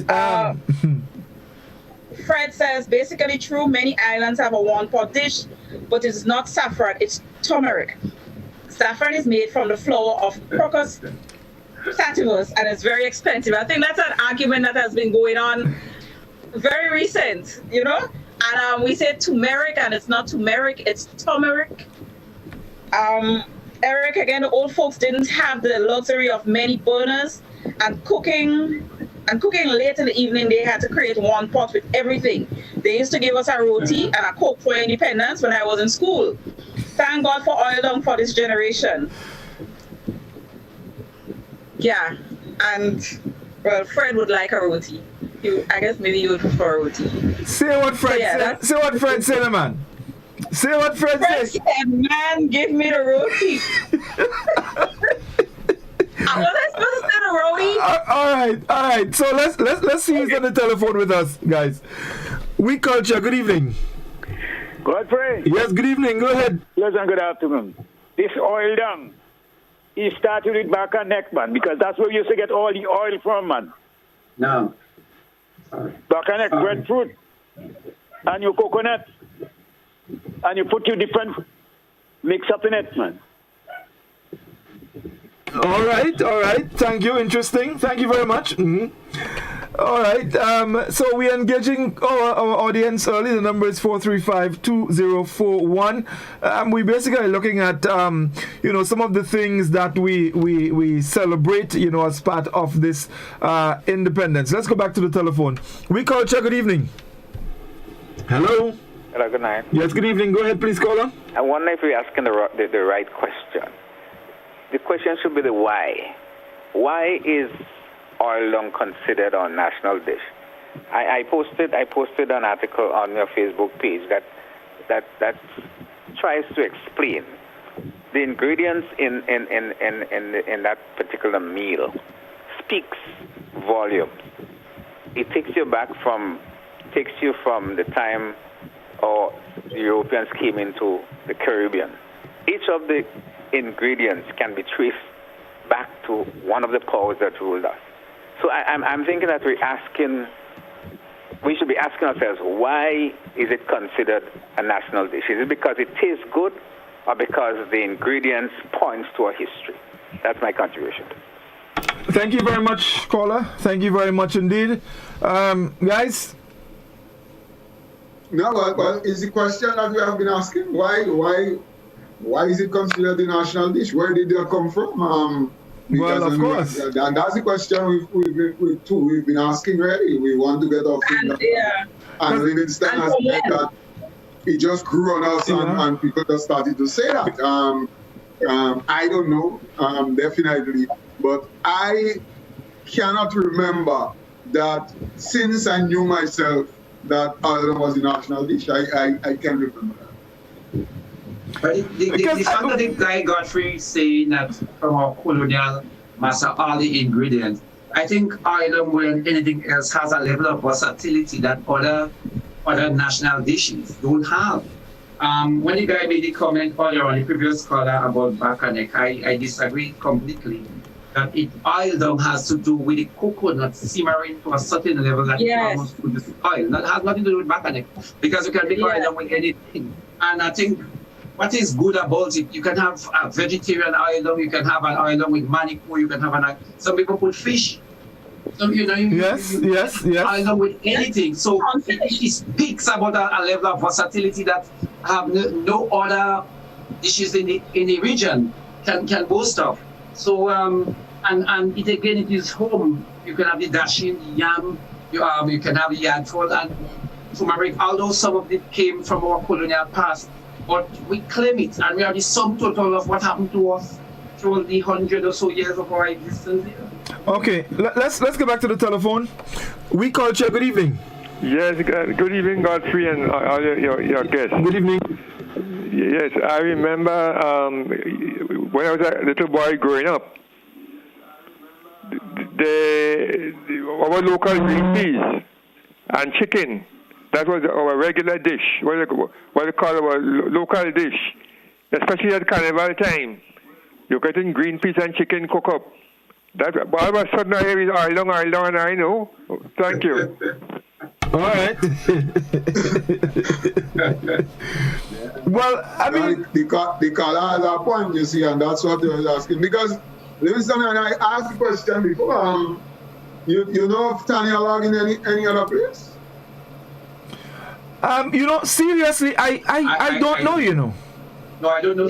Speaker 5: Fred says, basically true, many islands have a one-pot dish, but it's not saffron, it's turmeric. Saffron is made from the flower of Crocus sativus, and it's very expensive. I think that's an argument that has been going on very recent, And we say turmeric, and it's not turmeric, it's turmeric. Eric, again, the old folks didn't have the luxury of many burners, and cooking late in the evening, they had to create one pot with everything. They used to give us a roti and a coke for independence when I was in school. Thank God for oil dung for this generation. Yeah, and Fred would like a roti. I guess maybe you would prefer a roti.
Speaker 2: Say what Fred said. Say what Fred said, man. Say what Fred said.
Speaker 5: Man, give me the roti. Was I supposed to say the roti?
Speaker 2: All right. So let's see who's on the telephone with us, guys. We Culture. Good evening.
Speaker 16: Godfrey.
Speaker 2: Yes. Good evening. Go ahead.
Speaker 16: Yes, and good afternoon. This oil dung, he started it back on neck, man, because that's where we used to get all the oil from, man.
Speaker 3: No.
Speaker 16: Back on neck, breadfruit. and your coconut, and you put your different mix up in it, man.
Speaker 2: All right. Thank you. Interesting. Thank you very much. All right. So we are engaging our audience early. The number is 435-2041. We basically are looking at some of the things that we celebrate as part of this independence. Let's go back to the telephone. We call Chuck. Good evening. Hello.
Speaker 17: Hello. Good night.
Speaker 2: Yes. Good evening. Go ahead, please, caller.
Speaker 17: I wonder if we're asking the right question. The question should be the why. Why is oil dung considered our national dish? I posted an article on your Facebook page that tries to explain the ingredients in that particular meal speaks volumes. It takes you from the time or the Europeans came into the Caribbean. Each of the ingredients can be traced back to one of the powers that ruled us. So I'm thinking that we should be asking ourselves, why is it considered a national dish? Is it because it tastes good or because the ingredients points to a history? That's my contribution.
Speaker 2: Thank you very much, caller. Thank you very much indeed. Guys?
Speaker 4: No, well, is the question that we have been asking, why is it considered a national dish? Where did that come from?
Speaker 2: Well, of course.
Speaker 4: And that's the question we've been asking already. We want to get off and Livingston has said that it just grew on us and people just started to say that. I don't know, definitely. But I cannot remember that since I knew myself that oil was a national dish. I can't remember that.
Speaker 3: But the fact that the guy Godfrey saying that from our colonial master, all the ingredients, I think oil more than anything else has a level of versatility that other national dishes don't have. When the guy made the comment earlier on the previous caller about Bakanek, I disagree completely. That oil dung has to do with the coconut simmering to a certain level that it almost produces oil. That has nothing to do with Bakanek, because you can make oil dung with anything. And I think what is good about it, you can have a vegetarian oil dung, you can have an oil dung with manico, you can have some people put fish. So, yes.
Speaker 2: Oil
Speaker 3: dung with anything. So it speaks about a level of versatility that have no other dishes in the region can boast of. So and it again, it is home. You can have the dashin, the yam, you can have the yadful and turmeric, although some of it came from our colonial past. But we claim it, and we are the sum total of what happened to us through the 100 or so years of our existence here.
Speaker 2: Okay, let's go back to the telephone. We call you. Good evening.
Speaker 18: Yes, good evening, Godfrey, and all your guests.
Speaker 2: Good evening.
Speaker 18: Yes, I remember when I was a little boy growing up, our local green peas and chicken, that was our regular dish, what we call our local dish, especially at carnival time. You're getting green peas and chicken cook up. That all of a sudden I hear oil dung, and I know. Thank you.
Speaker 2: All right. Well, I mean,
Speaker 4: the caller has a point, you see, and that's what I was asking. Because, Livingston, and I asked the question before, you know of Tanya log in any other place?
Speaker 2: Seriously, I don't know,
Speaker 3: No, I don't know.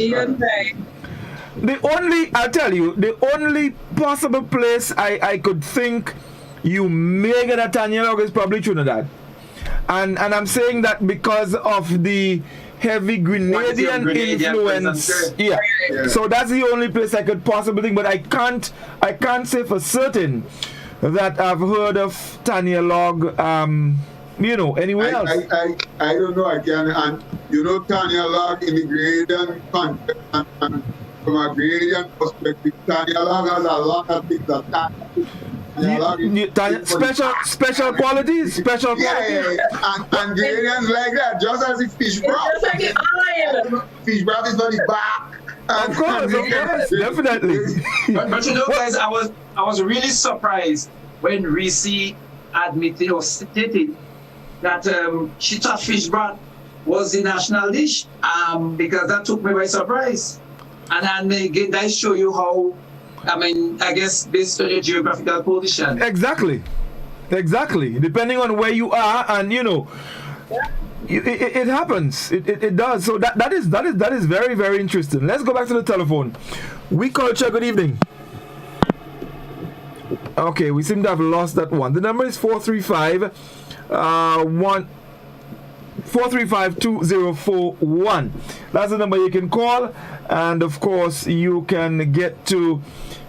Speaker 2: I'll tell you, the only possible place I could think you may get a Tanya log is probably Trinidad. And I'm saying that because of the heavy Grenadian influence. Yeah. So that's the only place I could possibly think, but I can't say for certain that I've heard of Tanya log anywhere else.
Speaker 4: I don't know, I can, and Tanya log in the Grenadian context, and from a Grenadian perspective, Tanya log has a lot of things that
Speaker 2: special qualities.
Speaker 4: Yeah. And Grenadians like that, just as if fish broth.
Speaker 5: Just like the
Speaker 4: fish broth is on the back.
Speaker 2: Of course, definitely.
Speaker 3: but guys, I was really surprised when Reese admitted or stated that she thought fish broth was the national dish, because that took me by surprise. And again, that show you how, I guess based on your geographical position.
Speaker 2: Exactly. Depending on where you are, and it happens. It does. So that is very, very interesting. Let's go back to the telephone. We culture. Good evening. Okay, we seem to have lost that one. The number is 435-2041. That's the number you can call, and of course you can get to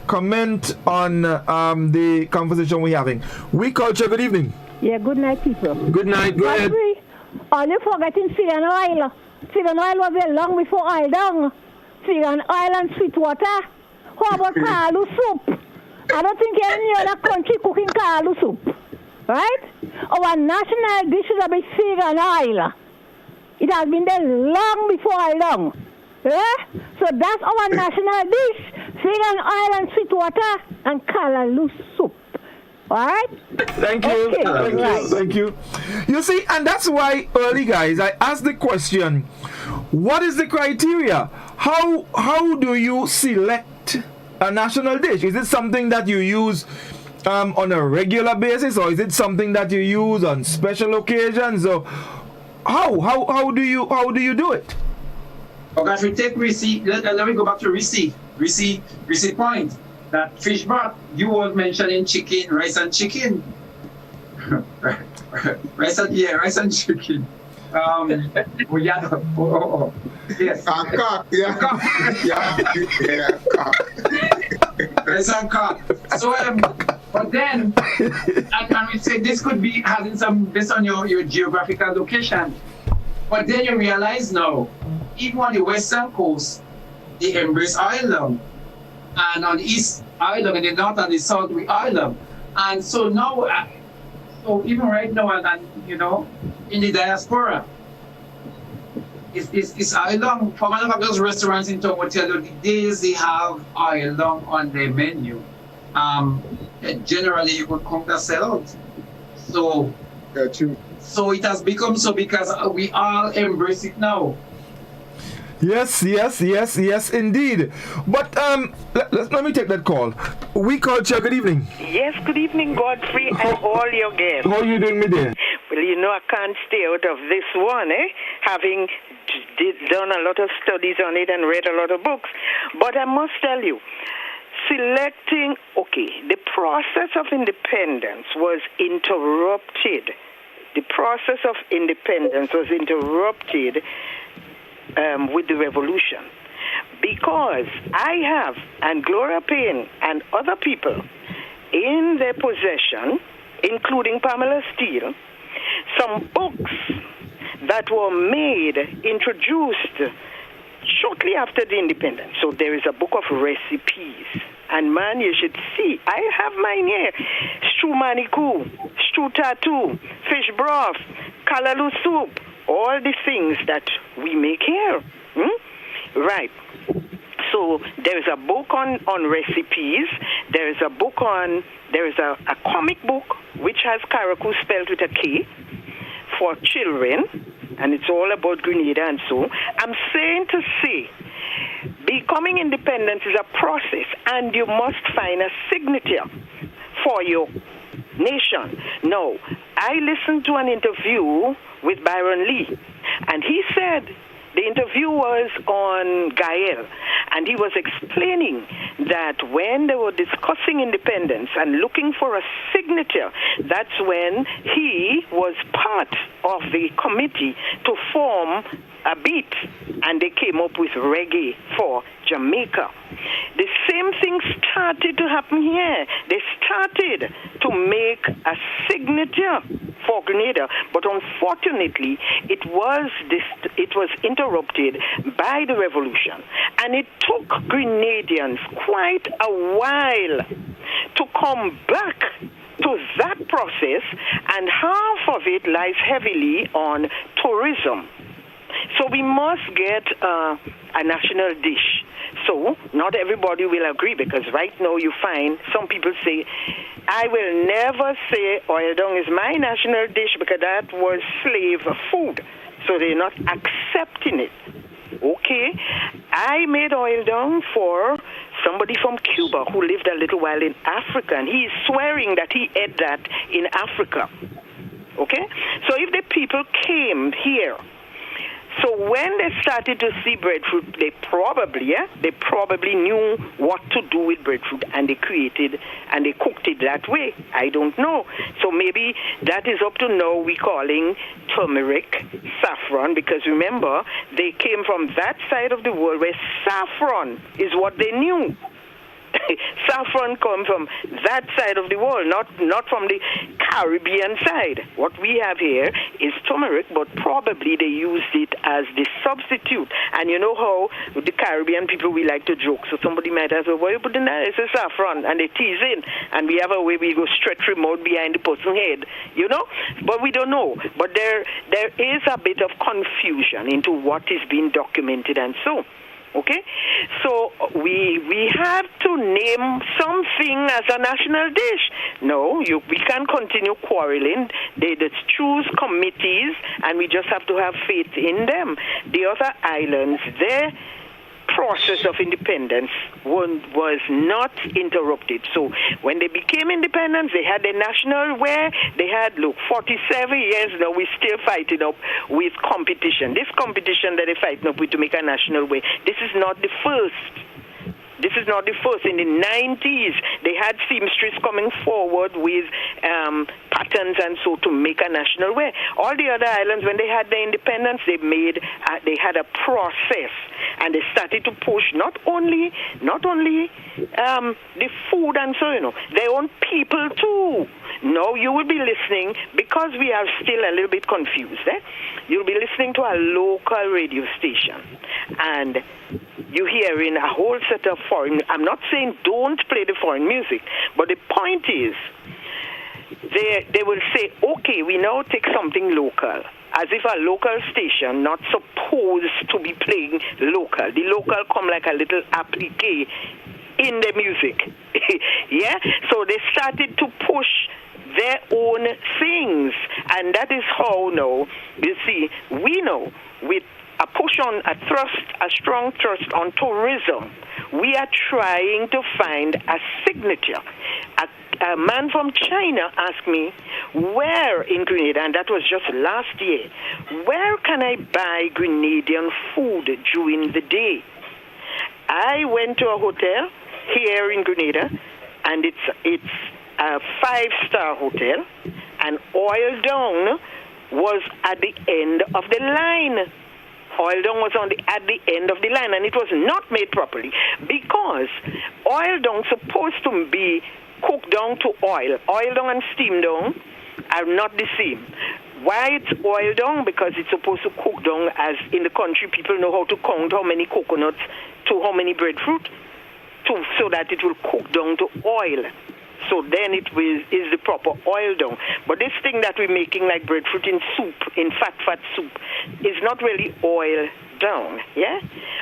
Speaker 2: comment on the conversation we're having. We culture. Good evening.
Speaker 19: Yeah, good night, people.
Speaker 2: Good night. Go ahead.
Speaker 19: All you forgetting Syrian oil. Syrian oil was there long before oil down. Syrian oil and sweet water. How about kalu soup? I don't think any other country cooking kalu soup. Right? Our national dish is a big Syrian oil. It has been there long before oil down. Yeah? So that's our national dish. Syrian oil and sweet water and kalu soup. Alright?
Speaker 2: Thank you.
Speaker 19: Okay,
Speaker 2: Thank you. You see, and that's why early, guys, I asked the question, what is the criteria? How do you select a national dish? Is it something that you use on a regular basis, or is it something that you use on special occasions? Or how do you do it?
Speaker 3: Okay, if we take receipt, let me go back to receipt point. That fish broth, you was mentioning chicken, rice and chicken. rice and chicken. Yes.
Speaker 4: Cock.
Speaker 3: Rice and cock. So, but then, and we say this could be having some based on your geographical location. But then you realize now, even on the western coast, they embrace island. And on the east island, and the north and the south, we island. And so now, so even right now, and in the diaspora, it's island. For one of those restaurants in town will tell you the days they have island on their menu. Generally, you could come to sell out. So, so it has become so because we all embrace it now.
Speaker 2: Yes, indeed. But let me take that call. We culture. Good evening.
Speaker 20: Yes, good evening, Godfrey, and all your guests.
Speaker 2: How are you doing, me dear?
Speaker 20: Well, I can't stay out of this one, having done a lot of studies on it and read a lot of books. But I must tell you, the process of independence was interrupted. The process of independence was interrupted with the revolution, because I have, and Gloria Payne and other people in their possession, including Pamela Steele, some books that were introduced shortly after the independence. So there is a book of recipes, and man, you should see, I have mine here: stew maniku, stew tattoo, fish broth, kalaloo soup, all the things that we make here. Right. So there is a book on recipes. There is a comic book which has Karakou spelled with a K for children, and it's all about Grenada and so. I'm saying to say, becoming independent is a process, and you must find a signature for your nation. Now, I listened to an interview with Byron Lee, and he said the interview was on Gael, and he was explaining that when they were discussing independence and looking for a signature, that's when he was part of the committee to form a beat, and they came up with reggae for Jamaica. The same thing started to happen here. They started to make a signature for Grenada, but unfortunately, it was interrupted by the revolution, and it took Grenadians quite a while to come back to that process, and half of it lies heavily on tourism. So we must get a national dish So not everybody will agree, because right now you find some people say, I will never say oil dung is my national dish because that was slave food. So they're not accepting it. Okay, I made oil dung for somebody from Cuba who lived a little while in Africa, and he is swearing that he ate that in Africa. Okay, so if the people came here, so when they started to see breadfruit, they probably knew what to do with breadfruit, and they created and they cooked it that way. I don't know. So maybe that is up to now we calling turmeric saffron, because remember, they came from that side of the world where saffron is what they knew. Saffron come from that side of the world, not from the Caribbean side. What we have here is turmeric, but probably they used it as the substitute. And you know how with the Caribbean people, we like to joke. So somebody might ask, well, what you put in there? It's a saffron, and they tease in. And we have a way we go stretch remote behind the person's head, you know? But we don't know. But there is a bit of confusion into what is being documented and so. Okay, so we have to name something as a national dish. No, we can't continue quarreling. They choose committees, and we just have to have faith in them. The other islands, their process of independence was not interrupted. So when they became independent, they had a national wear. They had, 47 years now, we're still fighting up with competition. This competition that they're fighting up with to make a national wear, this is not the first. This is not the first. In the 90s, they had seamstress coming forward with patterns and so to make a national wear. All the other islands, when they had their independence, they had a process, and they started to push not only the food and so, their own people too. No, you will be listening, because we are still a little bit confused. You'll be listening to a local radio station, and you're hearing a whole set of foreign. I'm not saying don't play the foreign music, but the point is, they will say, okay, we now take something local, as if a local station not supposed to be playing local. The local come like a little applique in the music. Yeah? So they started to push their own things, and that is how now, you see, we know with a push on a strong thrust on tourism, we are trying to find a signature. A man from China asked me, where in Grenada, and that was just last year, where can I buy Grenadian food during the day? I went to a hotel here in Grenada, and it's a 5-star hotel, and oil dung was at the end of the line. Oil dung was at the end of the line, and it was not made properly, because oil dung supposed to be cooked down to oil. Oil dung and steam dung are not the same. Why it's oil dung? Because it's supposed to cook down, as in the country people know how to count how many coconuts to how many breadfruit, so that it will cook down to oil. So then it is the proper oil dung. But this thing that we're making like breadfruit in soup, in fat soup, is not really oil dung, yeah?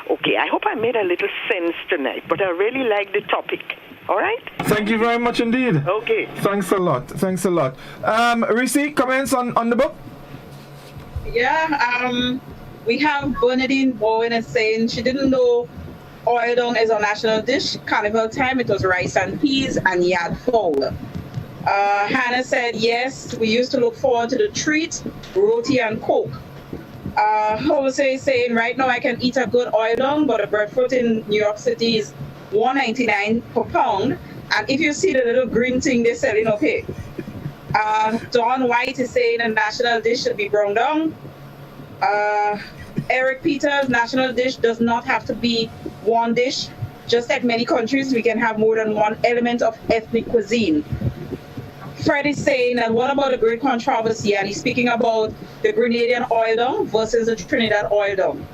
Speaker 20: Okay, I hope I made a little sense tonight, but I really like the topic. All right?
Speaker 2: Thank you very much indeed.
Speaker 20: Okay.
Speaker 2: Thanks a lot. Reese, comments on the book?
Speaker 5: Yeah, we have Bernadine Bowen is saying she didn't know oil dung is a national dish. Carnival time, it was rice and peas and yard fowl. Hannah said, yes, we used to look forward to the treat, roti and coke. Jose is saying, right now I can eat a good oil dung, but the breadfruit in New York City is $1.99 per pound. And if you see the little green thing they're selling up here. Don White is saying a national dish should be brown dung. Eric Peters, national dish does not have to be one dish. Just like many countries, we can have more than one element of ethnic cuisine. Fred is saying, and what about the great controversy? And he's speaking about the Grenadian oil dung versus the Trinidad oil dung.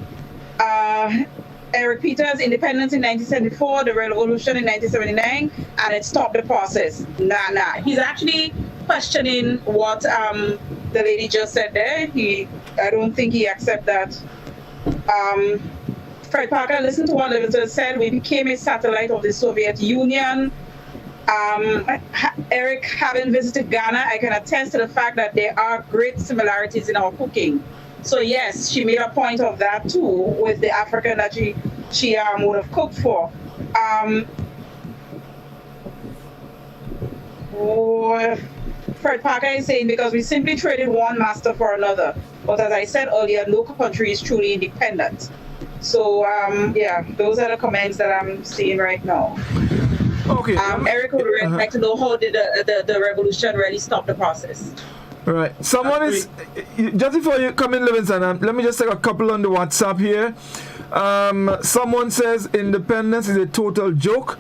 Speaker 5: Eric Peters, independence in 1974, the revolution in 1979, and it stopped the process. Nah. He's actually questioning what the lady just said there. I don't think he accepts that. Fred Parker, listen to what Livingston said. We became a satellite of the Soviet Union. Eric, having visited Ghana, I can attest to the fact that there are great similarities in our cooking. So yes, she made a point of that too with the African that she would have cooked for. Fred Parker is saying because we simply traded one master for another. But as I said earlier, no country is truly independent. So yeah, those are the comments that I'm seeing right now.
Speaker 2: Okay.
Speaker 5: Eric would really like to know how did the revolution really stop the process.
Speaker 2: All right. Someone is just before you come in, Livingston. Let me just take a couple on the WhatsApp here. Someone says independence is a total joke.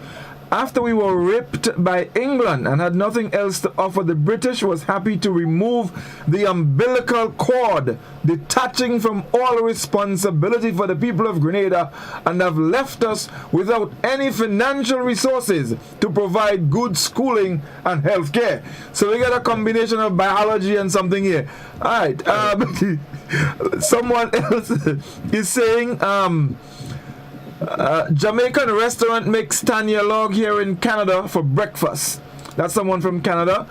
Speaker 2: After we were ripped by England and had nothing else to offer, the British was happy to remove the umbilical cord, detaching from all responsibility for the people of Grenada, and have left us without any financial resources to provide good schooling and health care. So we got a combination of biology and something here. All right. Someone else is saying Jamaican restaurant makes Tanya log here in Canada for breakfast. That's someone from Canada.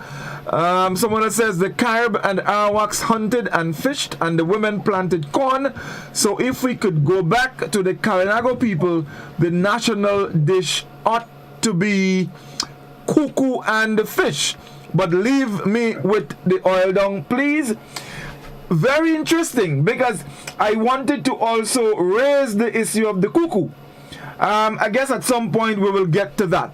Speaker 2: Someone that says the Carib and Arawaks hunted and fished and the women planted corn. So if we could go back to the Karinago people, the national dish ought to be cuckoo and fish. But leave me with the oil down, please. Very interesting, because I wanted to also raise the issue of the cuckoo. I guess at some point we will get to that.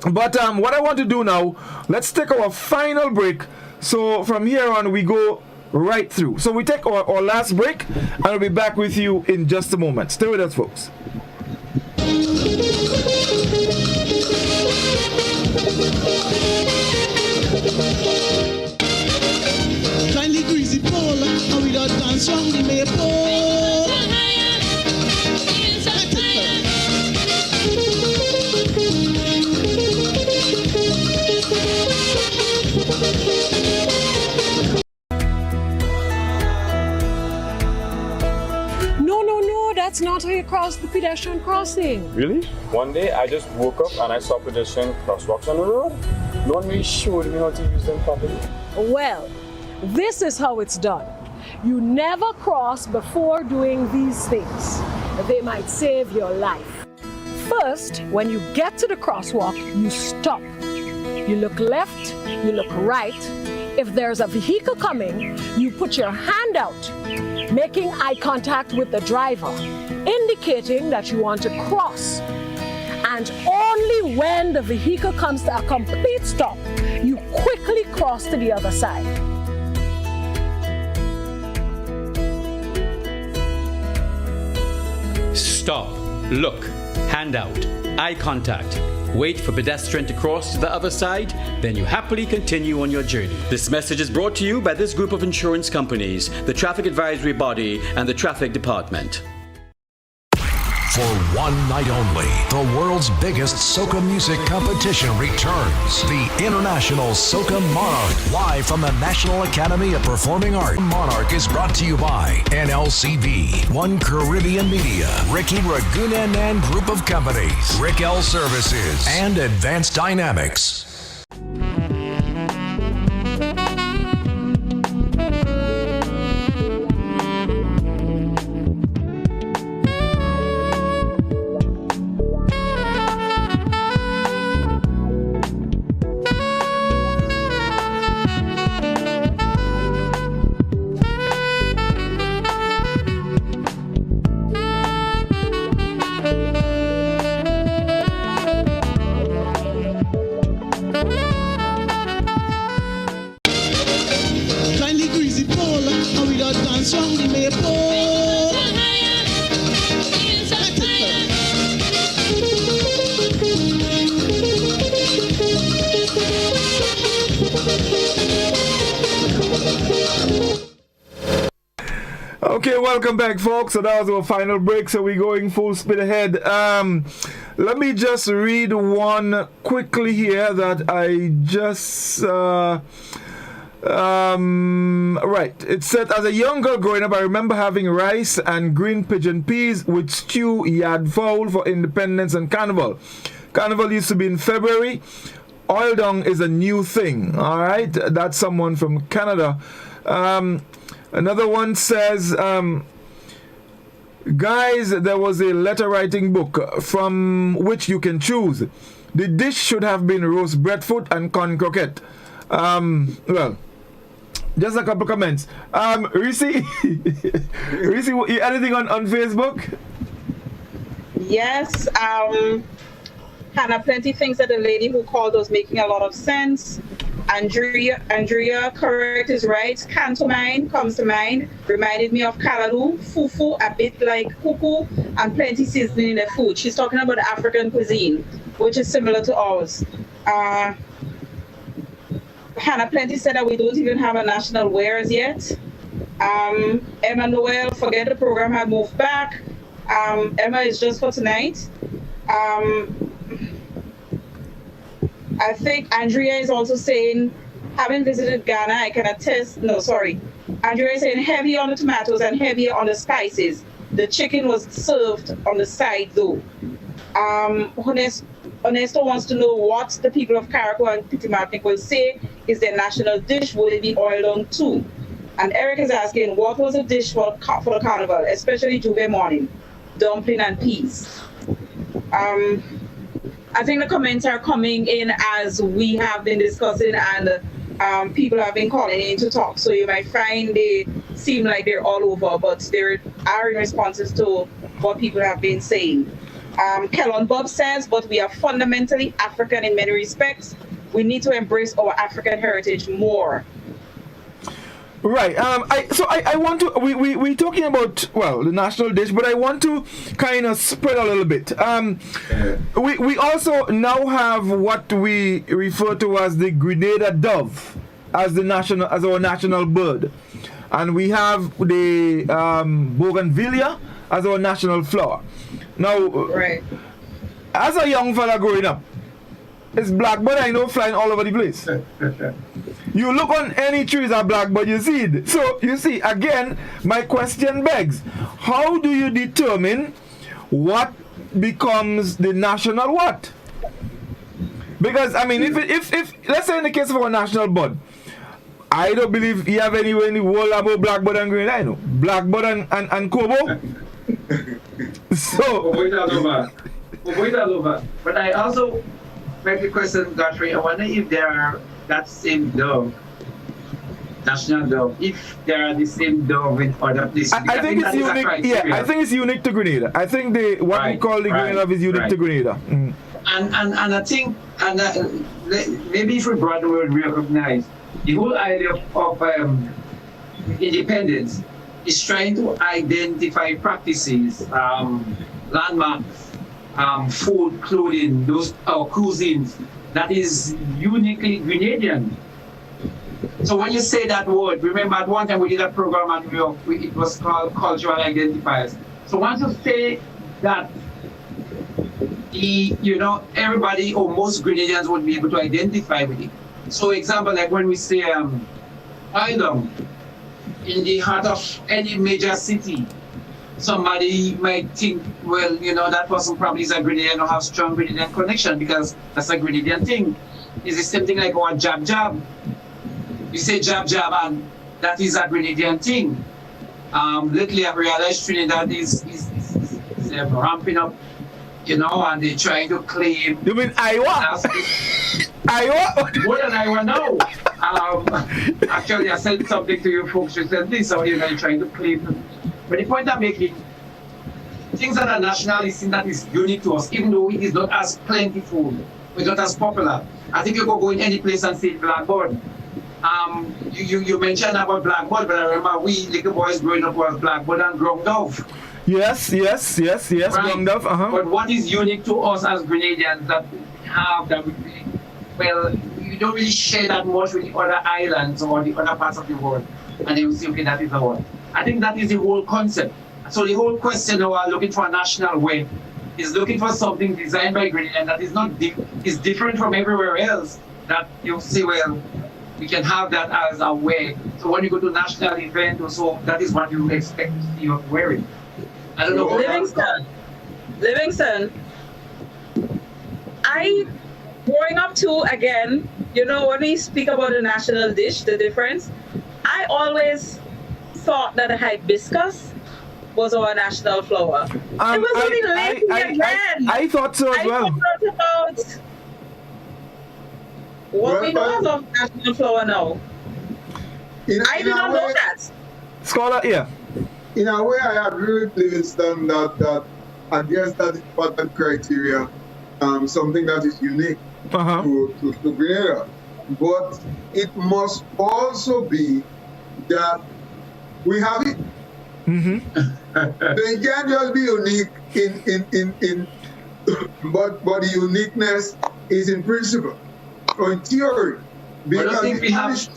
Speaker 2: But what I want to do now, let's take our final break. So from here on, we go right through. So we take our last break, and I'll be back with you in just a moment. Stay with us, folks.
Speaker 1: Kindly greasy pole, and we don't dance round the maypole.
Speaker 21: No, that's not how you cross the pedestrian crossing.
Speaker 22: Really? One day I just woke up and I saw pedestrian crosswalks on the road. No one really showed me how to use them properly.
Speaker 21: Well, this is how it's done. You never cross before doing these things. They might save your life. First, when you get to the crosswalk, you stop. You look left, you look right. If there's a vehicle coming, you put your hand out, making eye contact with the driver, indicating that you want to cross. And only when the vehicle comes to a complete stop, you quickly cross to the other side.
Speaker 23: Stop, look, hand out, eye contact. Wait for pedestrian to cross to the other side, then you happily continue on your journey. This message is brought to you by this group of insurance companies, the Traffic Advisory Body, and the Traffic Department.
Speaker 24: For one night only, the world's biggest soca music competition returns. The International Soca Monarch, live from the National Academy of Performing Arts. Monarch is brought to you by NLCB, One Caribbean Media, Ricky Ragunan and Group of Companies, Rick L Services, and Advanced Dynamics.
Speaker 2: Okay, welcome back, folks. So that was our final break, so we're going full speed ahead. Let me just read one quickly here that I just Right. It said, as a young girl growing up, I remember having rice and green pigeon peas with stew, yard fowl for Independence and Carnival. Carnival used to be in February. Oil dung is a new thing. All right. That's someone from Canada. Another one says, guys, there was a letter writing book from which you can choose. The dish should have been roast breadfruit and corn croquette. Well, just a couple comments. Reese, Reese, anything on Facebook?
Speaker 5: Yes. Hannah, plenty things that the lady who called was making a lot of sense. Andrea, correct, is right. Cantomine comes to mind. Reminded me of Kalaloo, fufu, a bit like kuku, and plenty seasoning in the food. She's talking about African cuisine, which is similar to ours. Hannah Plenty said that we don't even have a national wear as yet. Emma Noel, forget the program had moved back. Emma is just for tonight. I think Andrea is also saying, having visited Ghana, I can attest, no, sorry. Andrea is saying heavy on the tomatoes and heavy on the spices. The chicken was served on the side though. Ernesto wants to know what the people of Carriacou and Petit Martinique will say is their national dish. Will it be oil dung too? And Eric is asking, what was the dish for the carnival, especially Juve morning? Dumpling and peas. I think the comments are coming in as we have been discussing, and people have been calling in to talk. So you might find they seem like they're all over, but there are responses to what people have been saying. Kellon Bob says, but we are fundamentally African in many respects. We need to embrace our African heritage more.
Speaker 2: Right. I want to. We're talking about, well, the national dish, but I want to kind of spread a little bit. We also now have what we refer to as the Grenada dove as our national bird, and we have the bougainvillea as our national flower. Now,
Speaker 5: right.
Speaker 2: As a young fella growing up, it's blackbird I know flying all over the place. You look on any trees are blackbird, you see it. So you see, again, my question begs: how do you determine what becomes the national what? Because I mean, if let's say in the case of our national bird, I don't believe you have anywhere in the world about blackbird and green rhino, blackbird and kobo. So
Speaker 3: but I also make the question, Godfrey, I wonder if there are that same dove, national dove, if there are the same dove in other places.
Speaker 2: I think it's unique. Yeah, I think it's unique to Grenada. I think we call the green dove is unique to Grenada. Mm.
Speaker 3: And I think maybe if we broadly would recognize the whole idea of independence is trying to identify practices, landmarks, food, clothing, those cuisines that is uniquely Grenadian. So when you say that word, remember at one time we did a program at New York, it was called cultural identifiers. So once you say that, everybody or most Grenadians would be able to identify with it. So example, like when we say Island, in the heart of any major city, somebody might think, well, that person probably is a Grenadian or have strong Grenadian connection because that's a Grenadian thing. It's the same thing like our jab jab. You say jab jab and that is a Grenadian thing. Lately I've realized Trinidad is ramping up, and they're trying to claim.
Speaker 2: You mean Iowa? Iowa?
Speaker 3: More than Iowa now. Actually, I said something to you folks recently, so you're trying to claim. But the point I'm making, things that are nationalistic that is unique to us, even though it is not as plentiful, it's not as popular. I think you could go in any place and say blackbird. You mentioned about blackbird, but I remember we little boys growing up was blackbird and ground dove.
Speaker 2: Yes, right. Ground dove.
Speaker 3: But what is unique to us as Grenadians that we have that we you don't really share that much with the other islands or the other parts of the world, and they will say, okay, that is our. I think that is the whole concept. So the whole question of looking for a national way is looking for something designed by Grenadian that is not is different from everywhere else. That you say, well, We can have that as a way. So when you go to national event or so, that is what you expect to see of wearing. I don't know.
Speaker 5: Livingston. Growing up too, again, you know, when we speak about the national dish, the difference, I always thought that the hibiscus was our national flower. It was only lately again.
Speaker 2: I thought so as well.
Speaker 5: I thought about what we know of national flower now. I did not know that.
Speaker 2: Scholar, yeah.
Speaker 4: In a way, I agree with Livingston that I guess that is important criteria, something that is unique to Grenada. But it must also be that we have it. They can't just be unique in but the uniqueness is in principle or in theory. Because the honest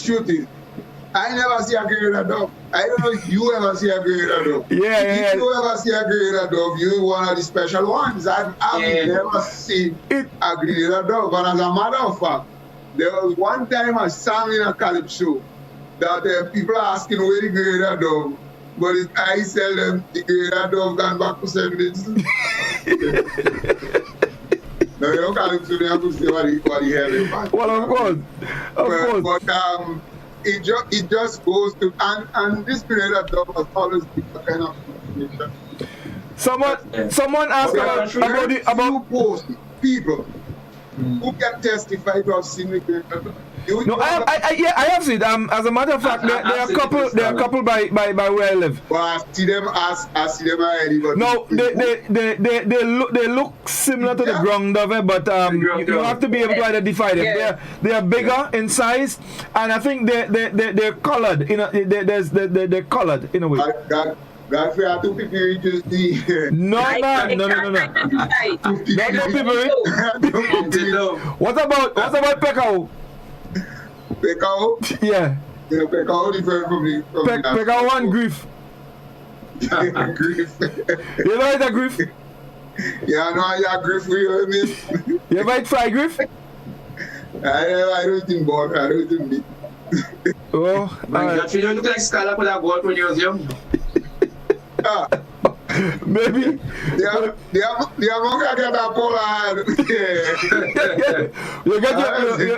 Speaker 4: truth is, I never see a Grenada dove. I don't know if you ever see a Grenada dove. If you ever see a Grenada dove, you're one of the special ones. I've never seen a Grenada dove. But as a matter of fact, there was one time I sang in a calypso that people are asking where the Grenada dove, but I tell them the Grenada dove gone back to 7 minutes. No, you don't calypso, they have to see what the hell is back.
Speaker 2: Well, of course.
Speaker 4: But it just goes to, and this Grenada dove has always been a kind of information.
Speaker 2: Someone asked about
Speaker 4: people who can testify to have seen the Grenada dove.
Speaker 2: No, I have seen. As a matter of fact, there are a couple by where I live.
Speaker 4: Well, I see them already. But
Speaker 2: no, they look similar to the ground dove, but you have to be able to identify them. They are bigger in size, and I think they're colored. They're colored in a way.
Speaker 4: Godfrey, I two people just
Speaker 2: No. What about Pekao?
Speaker 4: Pekao?
Speaker 2: Yeah.
Speaker 4: Pekao different from the
Speaker 2: Pekao one grief.
Speaker 4: Grief.
Speaker 2: You know it's a grief?
Speaker 4: Yeah, I know I grief for you.
Speaker 2: You ever eat fried grief?
Speaker 4: I don't think both. I don't think meat.
Speaker 3: Oh, you don't look like Scala could have got when you was young.
Speaker 2: Maybe.
Speaker 4: They are going to get a polar hand.
Speaker 2: You get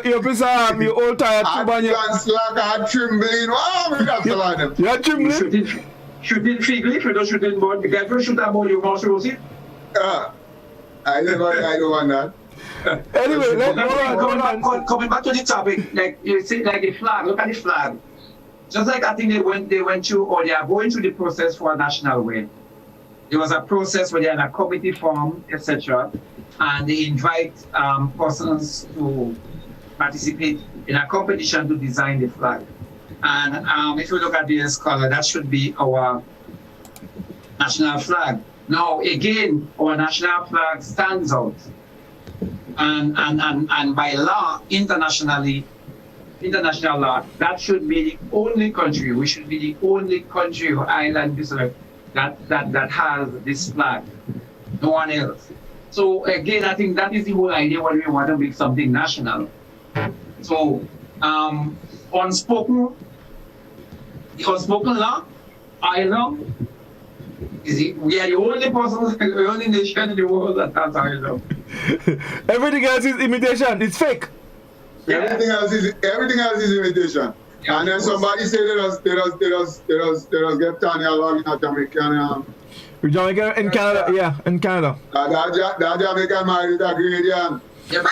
Speaker 2: your piece of your old tired tube
Speaker 4: and slack and trembling. Oh, we got to learn them.
Speaker 2: You're trembling?
Speaker 3: Shooting figly, if you don't shoot in board, be careful, shoot a ball, you must roast it.
Speaker 4: I don't want that.
Speaker 2: Anyway,
Speaker 3: coming back to the topic, like you see, like the flag, look at the flag. Just like I think they went through, or they are going through the process for a national win. There was a process where they had a committee formed, etc., and they invite persons to participate in a competition to design the flag. And if you look at this color, that should be our national flag. Now, again, our national flag stands out, and by law, international law, that should be the only country. We should be the only country or island that has this flag. No one else. So again, I think that is the whole idea when we want to make something national. So the unspoken law, island, we are the only person, the only nation in the world that has island.
Speaker 2: Everything else is imitation. It's fake.
Speaker 4: Everything else is imitation. Yeah, and then somebody said let us get Tanya along in a Jamaican.
Speaker 2: Jamaica in Canada, yeah, in Canada.
Speaker 4: That Jamaican married a Grenadian.
Speaker 2: It's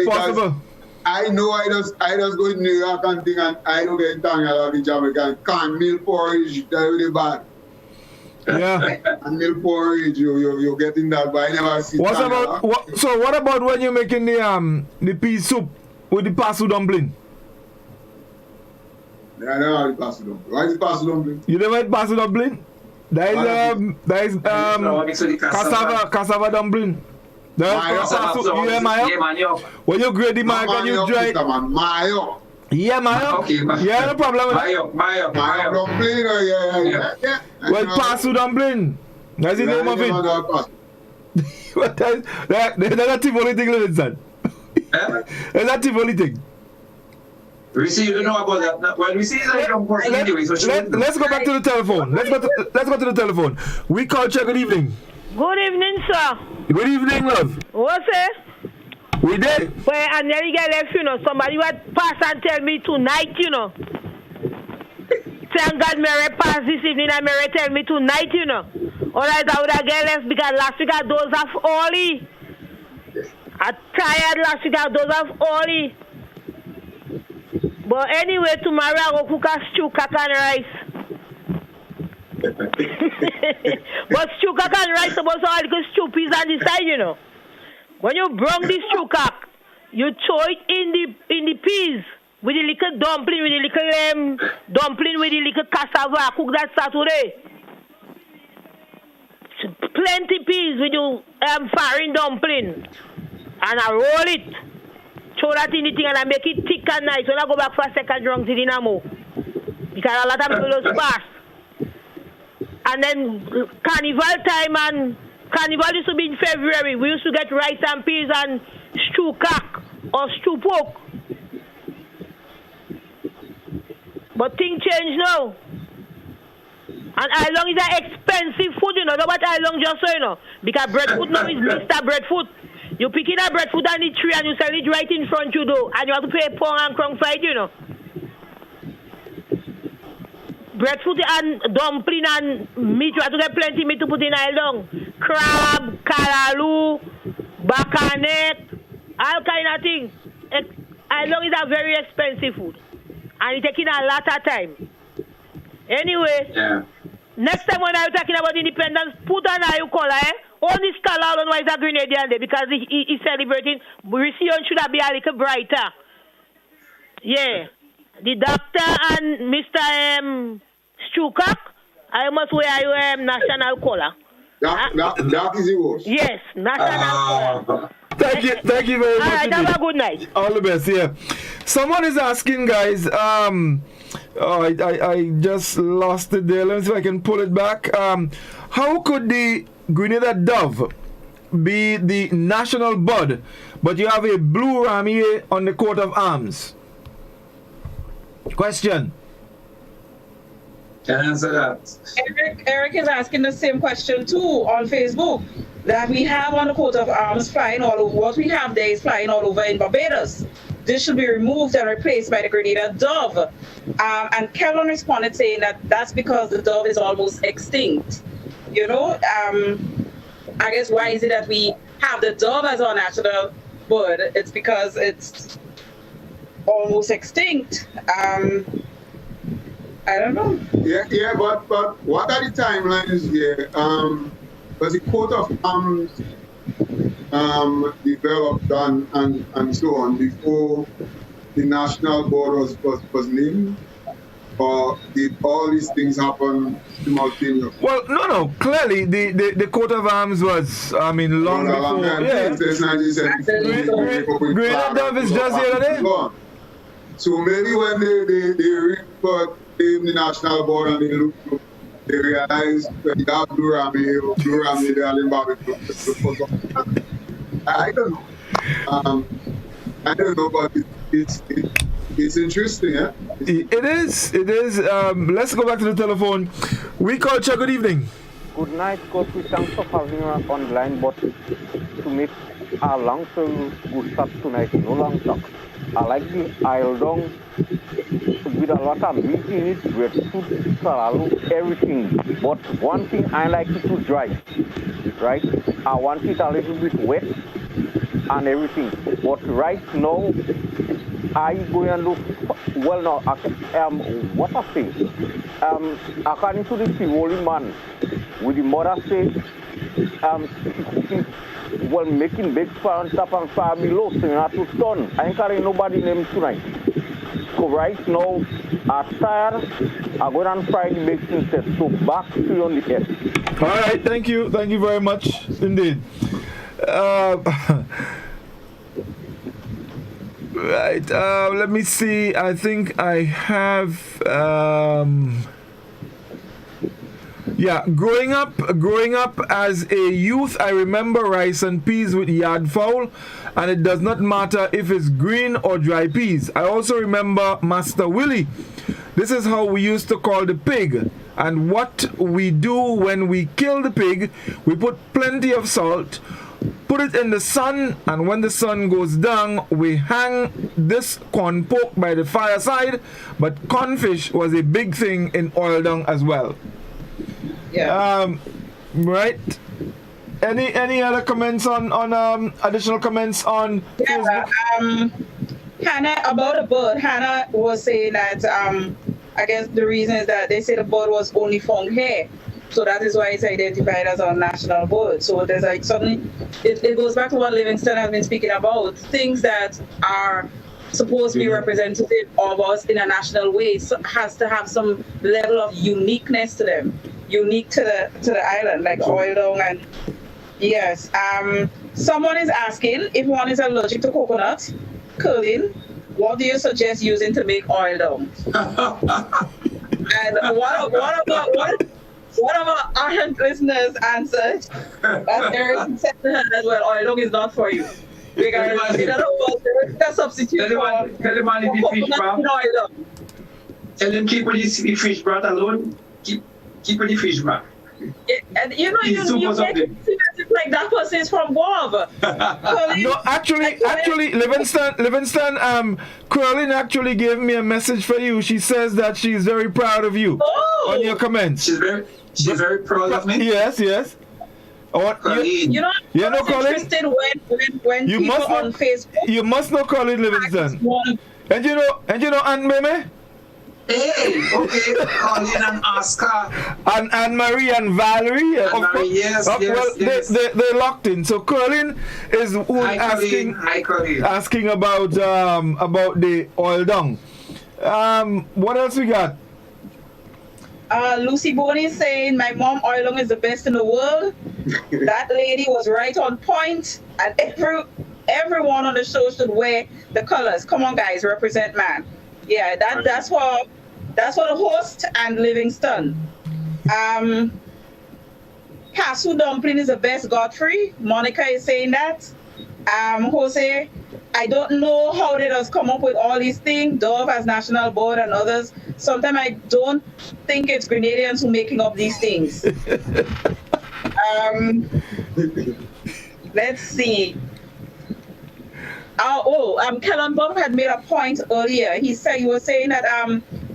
Speaker 2: possible.
Speaker 4: I know I just go to New York and thing, and I don't get Tanya along in Jamaica. Can't meal porridge, that's really bad.
Speaker 2: Yeah.
Speaker 4: And meal porridge, you're getting that, but I never see.
Speaker 2: What about when you're making the pea soup with the pasu dumpling?
Speaker 4: Yeah, I know how the pasu dumpling. Why is pasu dumpling?
Speaker 2: You never had pasu dumpling? That is cassava dumpling.
Speaker 4: Mayo.
Speaker 2: When you grade the mayo, can you dry it?
Speaker 4: Mayo.
Speaker 2: Yeah, mayo.
Speaker 3: Okay,
Speaker 2: yeah, no problem with
Speaker 3: that. Mayo
Speaker 4: dumpling. Yeah.
Speaker 2: Well, pasu dumpling. That's the name of it. That's not the only thing, Livingston. That's not the only thing.
Speaker 3: We see you don't know about that. Well, we see it's a young person anyway, so
Speaker 2: let's go back to the telephone. Let's go to the telephone. We called you. Good evening.
Speaker 6: Good evening, sir.
Speaker 2: Good evening, love.
Speaker 6: What's it?
Speaker 2: We did.
Speaker 6: Well, and then you get left, somebody would pass and tell me tonight, Thank God Mary passed this evening and Mary tell me tonight, All right, I would have get left because last week I dozed off early. I tired last week I dozed off early. But anyway, tomorrow I go cook a stew, caca and rice. But stew, caca and rice supposed to have little stew peas on the side, When you bring the stew cock, you throw it in the peas with the little dumpling, with the little dumpling, with the little cassava. Cook that Saturday. Plenty peas with your foreign dumpling, and I roll it. Throw that in the thing and I make it thick and nice. When I go back for a second drunk to Dynamo. Because a lot of people just pass. And then carnival time, and carnival used to be in February. We used to get rice and peas and stew cock or stew pork. But things change now. And Ireland is an expensive food, Not about Ireland just so, Because breadfruit now is Mr. Breadfruit. You pick in a breadfruit on the tree and you sell it right in front you do. And you have to pay pound and crown for it, Breadfruit and dumpling and meat. You have to get plenty meat to put in Ireland. Crab, callaloo, bakanet, all kind of things. Ireland is a very expensive food. And it's taking a lot of time. Anyway, next time when I'm talking about independence, put on how you call Only scholar don't know why he's a Grenadian day because he's celebrating. Recion should have been a little brighter. Yeah. The doctor and Mr. Stukak, I must wear your national color.
Speaker 4: That is yours.
Speaker 6: Yes, national color.
Speaker 2: Thank you very much.
Speaker 6: All right, have a good night.
Speaker 2: All the best, yeah. Someone is asking, guys, I just lost it there. Let me see if I can pull it back. How could the Grenada dove be the national bird, but you have a blue ramier on the coat of arms? Question.
Speaker 3: Can I answer that?
Speaker 5: Eric is asking the same question too on Facebook. That we have on the coat of arms flying all over. What we have there is flying all over in Barbados. This should be removed and replaced by the Grenada dove. And Kevin responded saying that that's because the dove is almost extinct. I guess why is it that we have the dove as our national bird? It's because it's almost extinct. I don't know.
Speaker 4: Yeah, but what are the timelines here? Was the coat of arms developed and so on before the national board was named? Or did all these things happen simultaneously?
Speaker 2: Well, no. Clearly, the coat of arms was, long before. Yeah. Grenada dove is just the other day.
Speaker 4: So maybe when they report the national board and they look, they realize that they have blue rami, they are in Barbados. I don't know. I don't know, but it's interesting, yeah?
Speaker 2: It is. Let's go back to the telephone. We call you. Good evening.
Speaker 7: Good night, Godfrey. Thanks for having me on line, but to make a long story good start tonight, no long talk. I like the Iredong with a lot of meat in it, breadfruit, salad, everything. But one thing I like it to dry, right? I want it a little bit wet and everything. But right now, I go and look, well now, what I say, according to the Tivoli man, with the mother say, well, making big on top and far below, so you have to turn. I ain't carrying nobody name tonight. So right now, I'm tired. I'm going to try the baking set. So back to you on the air.
Speaker 2: All right, thank you very much indeed. Right, let me see. I think I have. Yeah, growing up as a youth, I remember rice and peas with yard fowl, and it does not matter if it's green or dry peas. I also remember Master Willie. This is how we used to call the pig. And what we do when we kill the pig, we put plenty of salt, put it in the sun, and when the sun goes down, we hang this corn pork by the fireside. But cornfish was a big thing in oil dung as well.
Speaker 5: Yeah.
Speaker 2: Right. Any other comments on additional comments on Facebook?
Speaker 5: Hannah, about the bird, Hannah was saying that I guess the reason is that they say the bird was only found here. So that is why it's identified as our national bird. So there's like suddenly, it goes back to what Livingston has been speaking about. Things that are supposed to be representative of us in a national way has to have some level of uniqueness to them, unique to the island, like oil dung and yes. Someone is asking if one is allergic to coconut. Colin, what do you suggest using to make oil dung? And what of our ardent listeners answered that there is said to her that well, oil dung is not for you. Because in other words, there is a substitute for coconut in oil dung.
Speaker 3: Tell them keep the fish broth alone. Keep the fish broth.
Speaker 5: And you make it seem as if like that person is from Guava.
Speaker 2: No, actually, Livingston, Curlin actually gave me a message for you. She says that she's very proud of you on your comments.
Speaker 3: She's very proud of me.
Speaker 2: Yes.
Speaker 5: Colin. You know interested when
Speaker 2: you
Speaker 5: people
Speaker 2: must know,
Speaker 5: on Facebook.
Speaker 2: You must know Colin Livingston. And you know Aunt Meme?
Speaker 3: Hey, okay, Colin and Oscar.
Speaker 2: And Marie and Valerie.
Speaker 3: Yes.
Speaker 2: Well, they're locked in. So Colin is asking about the oil dung. What else we got?
Speaker 5: Lucy Boney is saying my mom oil dung is the best in the world. That lady was right on point, and everyone on the show should wear the colors. Come on, guys, represent man. Yeah, that's for the host and Livingston. Cashew dumpling is the best, Godfrey. Monica is saying that. Jose, I don't know how they just come up with all these things. Dove as national board and others. Sometimes I don't think it's Grenadians who making up these things. Let's see. Kellen Bob had made a point earlier. He was saying that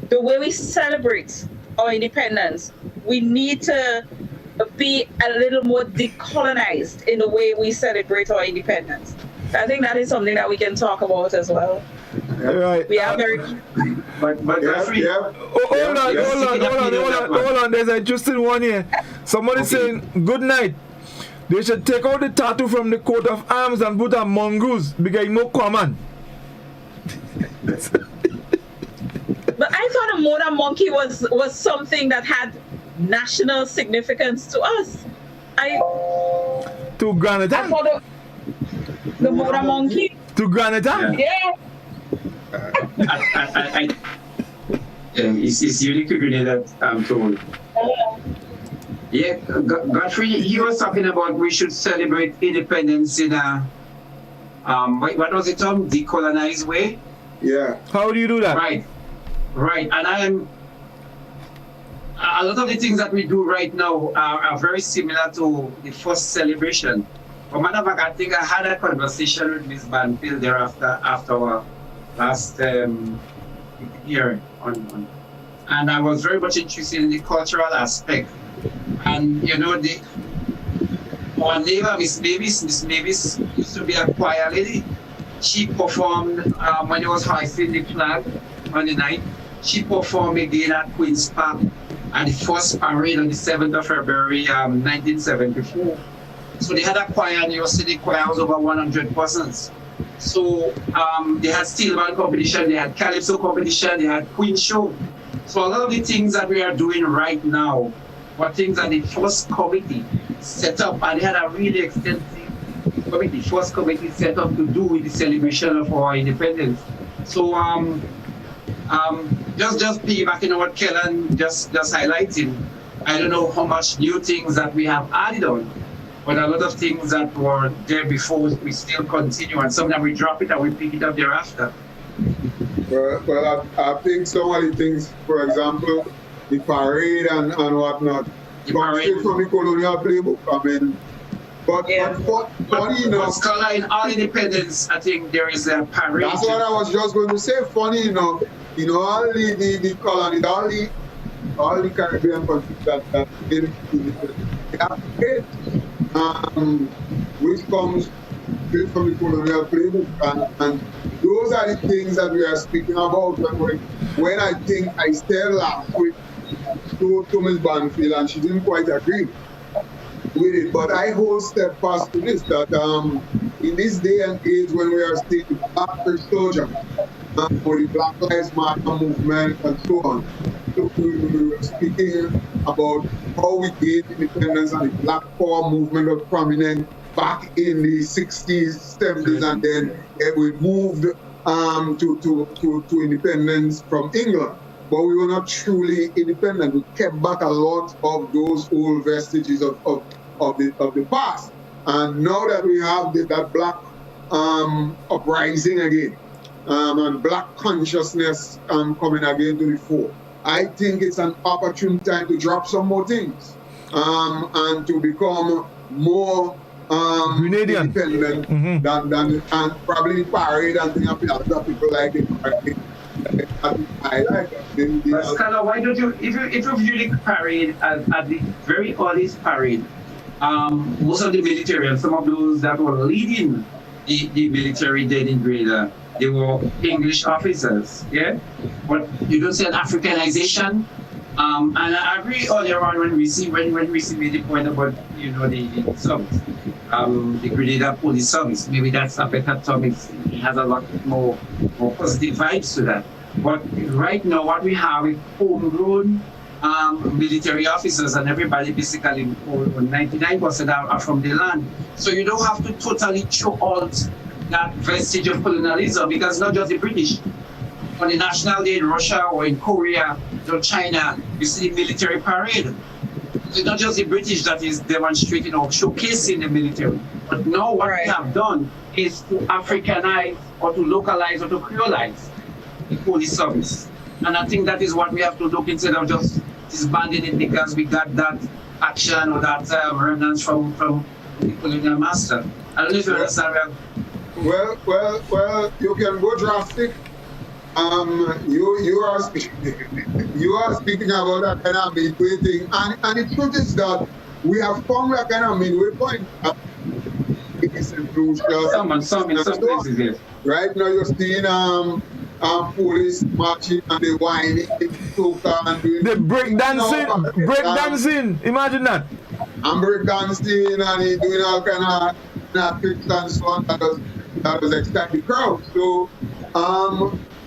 Speaker 5: the way we celebrate our independence, we need to be a little more decolonized in the way we celebrate our independence. I think that is something that we can talk about as well.
Speaker 2: Right.
Speaker 5: We are very.
Speaker 3: But
Speaker 2: hold on. There's an interesting one here. Somebody saying, good night. They should take out the tattoo from the coat of arms and put a mongoose because it's more common.
Speaker 5: But I thought a Mona monkey was something that had national significance to us.
Speaker 2: To Granada?
Speaker 5: The Mona monkey.
Speaker 2: To Granada?
Speaker 5: Yeah.
Speaker 3: It's unique to Grenada, I'm told. Yeah, Godfrey, he was talking about we should celebrate independence in a, what was it, decolonized way?
Speaker 4: Yeah.
Speaker 2: How do you do that?
Speaker 3: Right. And a lot of the things that we do right now are very similar to the first celebration. But matter of fact, I think I had a conversation with Ms. Banfield thereafter after our last year on, and I was very much interested in the cultural aspect. And you know, our neighbor, Miss Mavis used to be a choir lady. She performed when it was hoisting the flag on the night. She performed again at Queen's Park at the first parade on the 7th of February, 1974. So they had a choir, and you see the choir was over 100 persons. So they had steel band competition, they had calypso competition, they had Queen show. So a lot of the things that we are doing right now were things that the first committee set up, and they had a really extensive committee, first committee set up to do with the celebration of our independence. So just piggybacking on what Kellen just highlighting, I don't know how much new things that we have added on, but a lot of things that were there before, we still continue, and sometimes we drop it and we pick it up thereafter.
Speaker 4: Well, I think some of the things, for example, the parade and whatnot, come straight from the colonial playbook. I mean, but funny enough,
Speaker 3: Scholar, in all independence, I think there is a parade.
Speaker 4: That's what I was just going to say. Funny enough, all the colonies, all the Caribbean countries that did they have parade, which comes straight from the colonial playbook, and those are the things that we are speaking about when I think I still laugh with to Ms. Banfield, and she didn't quite agree with it. But I hold steadfast to this, that in this day and age when we are still the black soldier for the Black Lives Matter movement and so on, so we were speaking about how we gained independence and the Black Power movement was prominent back in the 60s, 70s, and then we moved to independence from England. But we were not truly independent. We kept back a lot of those old vestiges of the past. And now that we have that black uprising again, and black consciousness coming again to the fore, I think it's an opportune time to drop some more things and to become more independent than and probably parade and things that people like it. I like it.
Speaker 3: But Scholar, why don't you, if you view the parade at the very earliest parade, most of the military and some of those that were leading the military then in Grenada, they were English officers, yeah? But you don't see an Africanization. And I agree earlier on when we made the point about, the service, the Grenada police service. Maybe that's a better term. It has a lot more positive vibes to that. But right now, what we have is homegrown military officers, and everybody basically, 99% are from the land. So you don't have to totally throw out that vestige of colonialism, because not just the British. On the National Day in Russia or in Korea or China, you see the military parade. It's not just the British that is demonstrating or showcasing the military. But now what we have done is to Africanize or to localize or to creolize the police service. And I think that is what we have to look, instead of just disbanding it because we got that action or that remnants from the colonial master. I don't know if you understand.
Speaker 4: Well, you can go drastic. You are speaking about that kind of midway thing, and the truth is that we have found that kind of midway point.
Speaker 3: Some places, yes.
Speaker 4: Right now you're seeing police marching and they whining, and doing
Speaker 2: the break dancing. Imagine that.
Speaker 4: And break dancing and he doing all kind of tricks and so on. That was exciting the crowd. So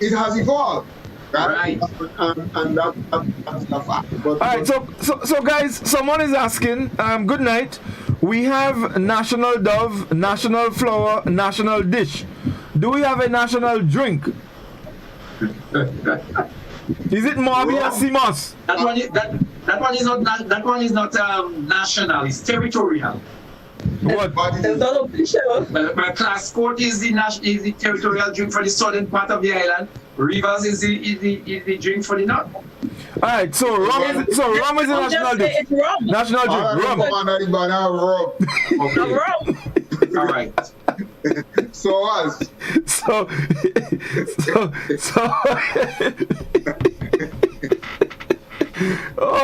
Speaker 4: it has evolved, right? And that's the fact. But,
Speaker 2: all right, so guys, someone is asking, good night. We have national dove, national flower, national dish. Do we have a national drink? Is it Mobi or Simos?
Speaker 3: That one is not national, it's territorial.
Speaker 2: What?
Speaker 5: It's not official.
Speaker 3: But Class Court is the territorial drink for the southern part of the island. Rivers is the drink for the north.
Speaker 2: All right, so rum is a national drink.
Speaker 5: It's rum.
Speaker 2: National drink, rum.
Speaker 3: Okay.
Speaker 5: Rum.
Speaker 3: All right.
Speaker 4: So
Speaker 2: all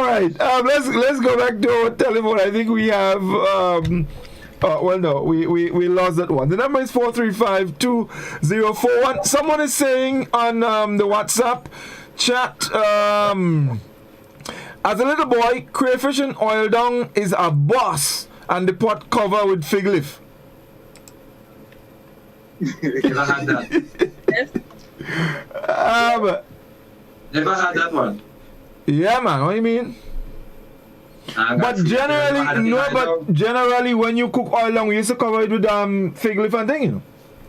Speaker 2: right, let's go back to our telephone. I think we have we lost that one. The number is 435-2041. Someone is saying on the WhatsApp chat, as a little boy, crayfish and oil dung is a boss, and the pot cover with fig leaf.
Speaker 3: Never had that. Never had that one.
Speaker 2: Yeah, man. What do you mean? But generally, when you cook oil long, we used to cover it with fig leaf and thing, you know.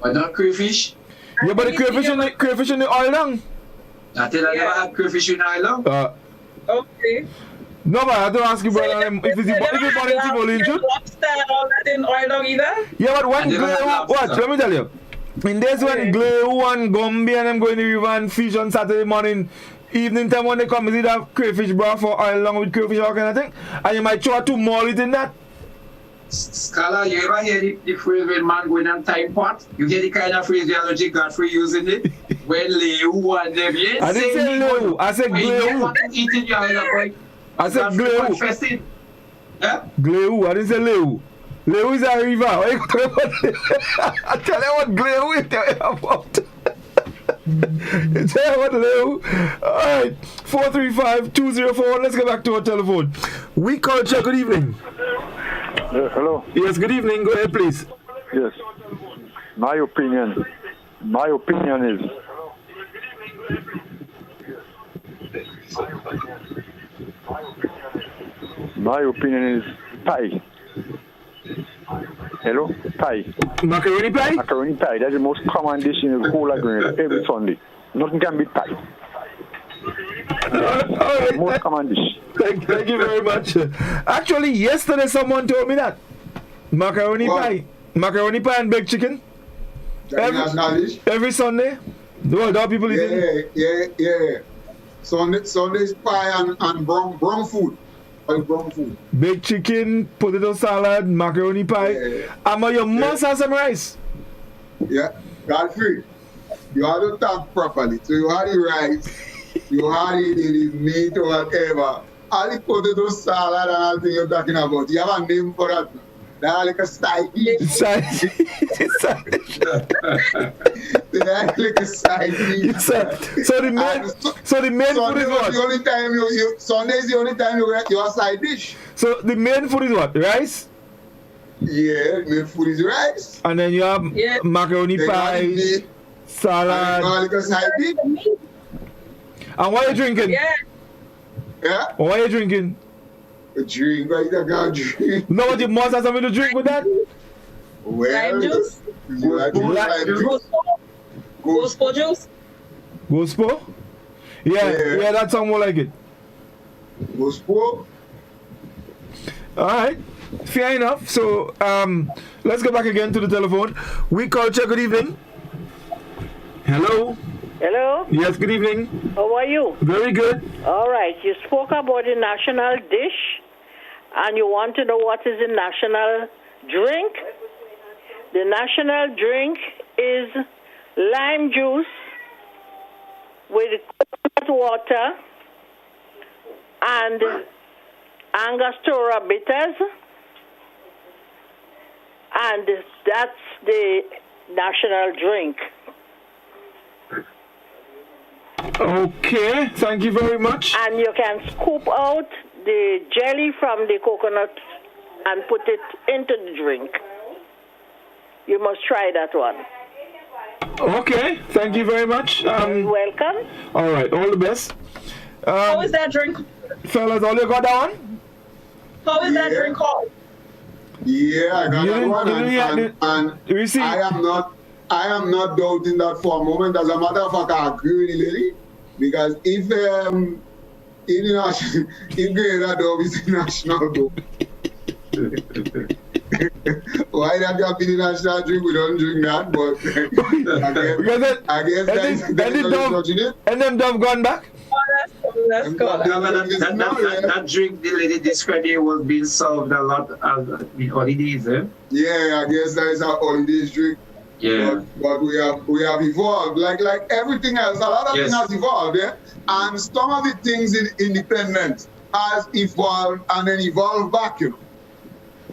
Speaker 3: But not crayfish.
Speaker 2: Yeah, but the crayfish in the oil long.
Speaker 3: I tell you, I never had crayfish in oil long.
Speaker 5: Okay.
Speaker 2: No, but I have to ask you, brother, if it's body injured.
Speaker 5: Lobster and all that in oil dog either?
Speaker 2: Yeah, but when Gleu, watch, let me tell you. In days when Gleu and Gumby and them going to the river and fish on Saturday morning, evening time when they come, is it have crayfish broth for oil long with crayfish, all kind of thing? And you might try to mold it in that.
Speaker 3: Scholar, you ever hear the phrase when man going on time pot? You hear the kind of phraseology Godfrey using it? When Leu and them, yes.
Speaker 2: I didn't say Leu, I said Gleu. I said Gleu.
Speaker 3: Yeah?
Speaker 2: Gleu, I didn't say Leu. Leu is a river. What you talking about? I tell you what Gleu is. Tell you about. Tell you what Leu. Alright, 435-204. Let's go back to our telephone. We culture, good evening.
Speaker 8: Hello.
Speaker 2: Yes, good evening. Go ahead, please.
Speaker 8: Yes. My opinion is pie. Hello? Pie.
Speaker 2: Macaroni pie?
Speaker 8: Macaroni pie. That's the most common dish in the whole of Grenada every Sunday. Nothing can beat pie. Most common dish.
Speaker 2: Thank you very much. Actually, yesterday someone told me that. Macaroni pie. Macaroni pie and baked chicken. Every Sunday. Well, there are people eating.
Speaker 4: Yeah. Sunday's pie and brown food.
Speaker 2: Baked chicken, potato salad, macaroni pie. You must have some rice.
Speaker 4: Yeah, Godfrey, you have to talk properly. So you had the rice, you had the meat or whatever. All the potato salad and all things you're talking about. You have a name for that. That's like a side dish.
Speaker 2: Side dish.
Speaker 4: That's like a side dish.
Speaker 2: So the main food is what?
Speaker 4: The only time Sunday is the only time you have a side dish.
Speaker 2: So the main food is what? Rice?
Speaker 4: Yeah, main food is rice.
Speaker 2: And then you have macaroni pie, salad.
Speaker 4: Like a side dish.
Speaker 2: And what are you drinking?
Speaker 4: Yeah.
Speaker 2: What are you drinking?
Speaker 4: A drink, right? I got a drink.
Speaker 2: No, but you must have something to drink with that.
Speaker 4: Well,
Speaker 5: lime juice?
Speaker 4: Gospo
Speaker 5: juice?
Speaker 2: Gospo? Yeah, that sounds more like it.
Speaker 4: Gospo?
Speaker 2: Alright, fair enough. So, let's go back again to the telephone. We culture, good evening. Hello?
Speaker 9: Hello?
Speaker 2: Yes, good evening.
Speaker 9: How are you?
Speaker 2: Very good.
Speaker 9: All right, you spoke about the national dish, and you want to know what is the national drink. The national drink is lime juice with coconut water and Angostura bitters, and that's the national drink.
Speaker 2: Okay, thank you very much.
Speaker 9: And you can scoop out the jelly from the coconut and put it into the drink. You must try that one.
Speaker 2: Okay, thank you very much.
Speaker 9: You're welcome.
Speaker 2: All right, all the best.
Speaker 5: How is that drink?
Speaker 2: Fellas, all you got that one?
Speaker 5: How is that drink called?
Speaker 4: Yeah, I got that one. And I am not doubting that for a moment. As a matter of fact, I agree with the lady. Because if Grenada Dove is a national book, why that have been a national drink? We don't drink that, but I guess that's it.
Speaker 2: And them Dove gone back?
Speaker 5: That's cool.
Speaker 3: That drink the lady described here was being served a lot in holidays, eh?
Speaker 4: Yeah, I guess that is a holidays drink.
Speaker 3: Yeah.
Speaker 4: But we have evolved like everything else. A lot of things has evolved, and some of the things in independence has evolved and then evolved back,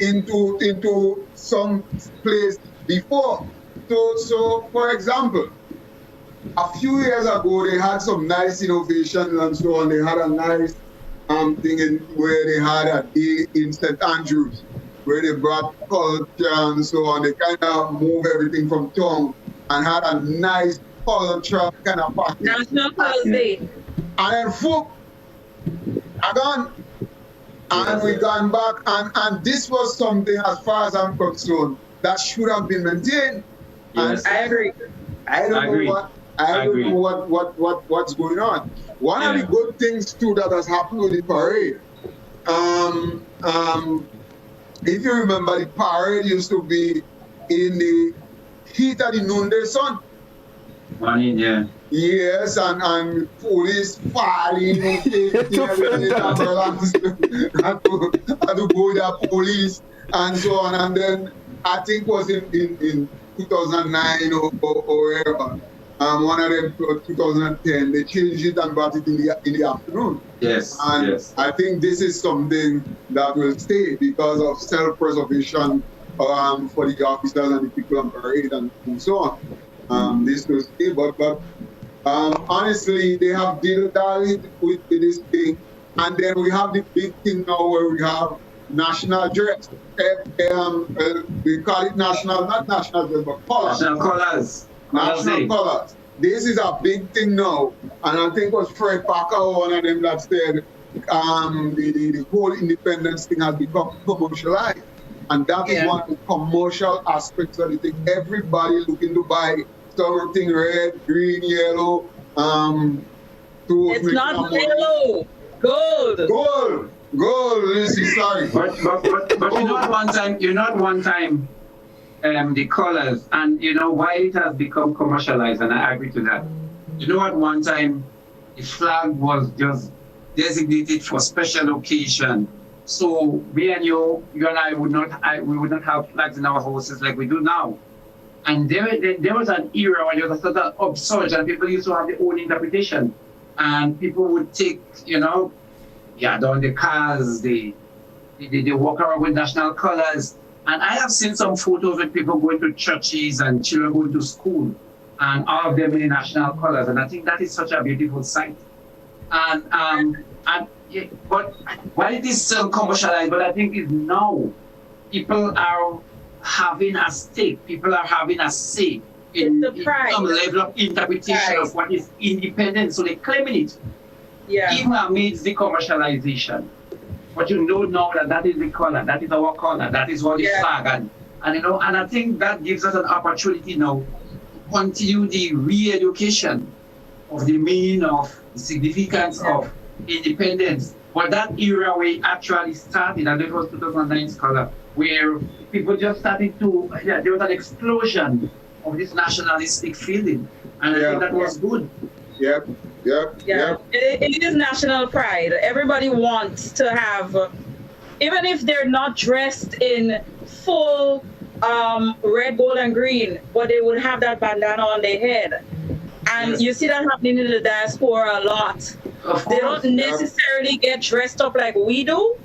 Speaker 4: into some place before. So for example, a few years ago they had some nice innovations and so on. They had a nice thing where they had a day in St. Andrews, where they brought culture and so on. They kind of move everything from town and had a nice culture kind of party.
Speaker 5: National Thursday.
Speaker 4: And then folk are gone. And we gone back, and this was something, as far as I'm concerned, that should have been maintained.
Speaker 3: Yes.
Speaker 4: And
Speaker 5: I agree.
Speaker 4: I don't know what's going on. One of the good things too that has happened with the parade If you remember, the parade used to be in the heat of the noonday sun.
Speaker 3: Morning, yeah.
Speaker 4: Yes, and police filing and ambulance and to go the police and so on. And then I think it was in 2009 or wherever. One of them 2010, they changed it and brought it in the afternoon.
Speaker 3: Yes.
Speaker 4: And
Speaker 3: yes.
Speaker 4: I think this is something that will stay because of self-preservation for the officers and the people on parade and so on. This will stay, but honestly, they have dealt with this thing, and then we have the big thing now where we have national dress. We call it national, not national dress, but colors.
Speaker 3: National colors.
Speaker 4: National colors. This is a big thing now, and I think it was Fred Parker, one of them, that said the whole independence thing has become commercialized, and that is one of the commercial aspects of the thing. Everybody looking to buy something red, green, yellow.
Speaker 5: It's not yellow, gold.
Speaker 4: Gold. Listen, sorry.
Speaker 3: But you know one time. The colors, and you know why it has become commercialized, and I agree to that. You know, at one time, the flag was just designated for special occasion. So me and you and I would not have flags in our houses like we do now. And there was an era when it was sort of absurd, and people used to have their own interpretation, and people would take, down the cars, they walk around with national colors. And I have seen some photos with people going to churches and children going to school, and all of them in the national colors. And I think that is such a beautiful sight. But while it is still commercialized, but I think it's now people are having a stake. People are having a say in some level of interpretation of what is independent. So they're claiming it, even amidst the commercialization. But you know now that is the color, that is our color, that is what the flag, and I think that gives us an opportunity now to continue the re-education of the meaning of the significance of independence. But that era we actually started, and it was 2009's color, where people just started to, there was an explosion of this nationalistic feeling, and I think that was good.
Speaker 4: Yep.
Speaker 5: It is national pride. Everybody wants to have, even if they're not dressed in full red, gold, and green, but they would have that bandana on their head. And you see that happening in the diaspora a lot. They don't necessarily get dressed up like we do,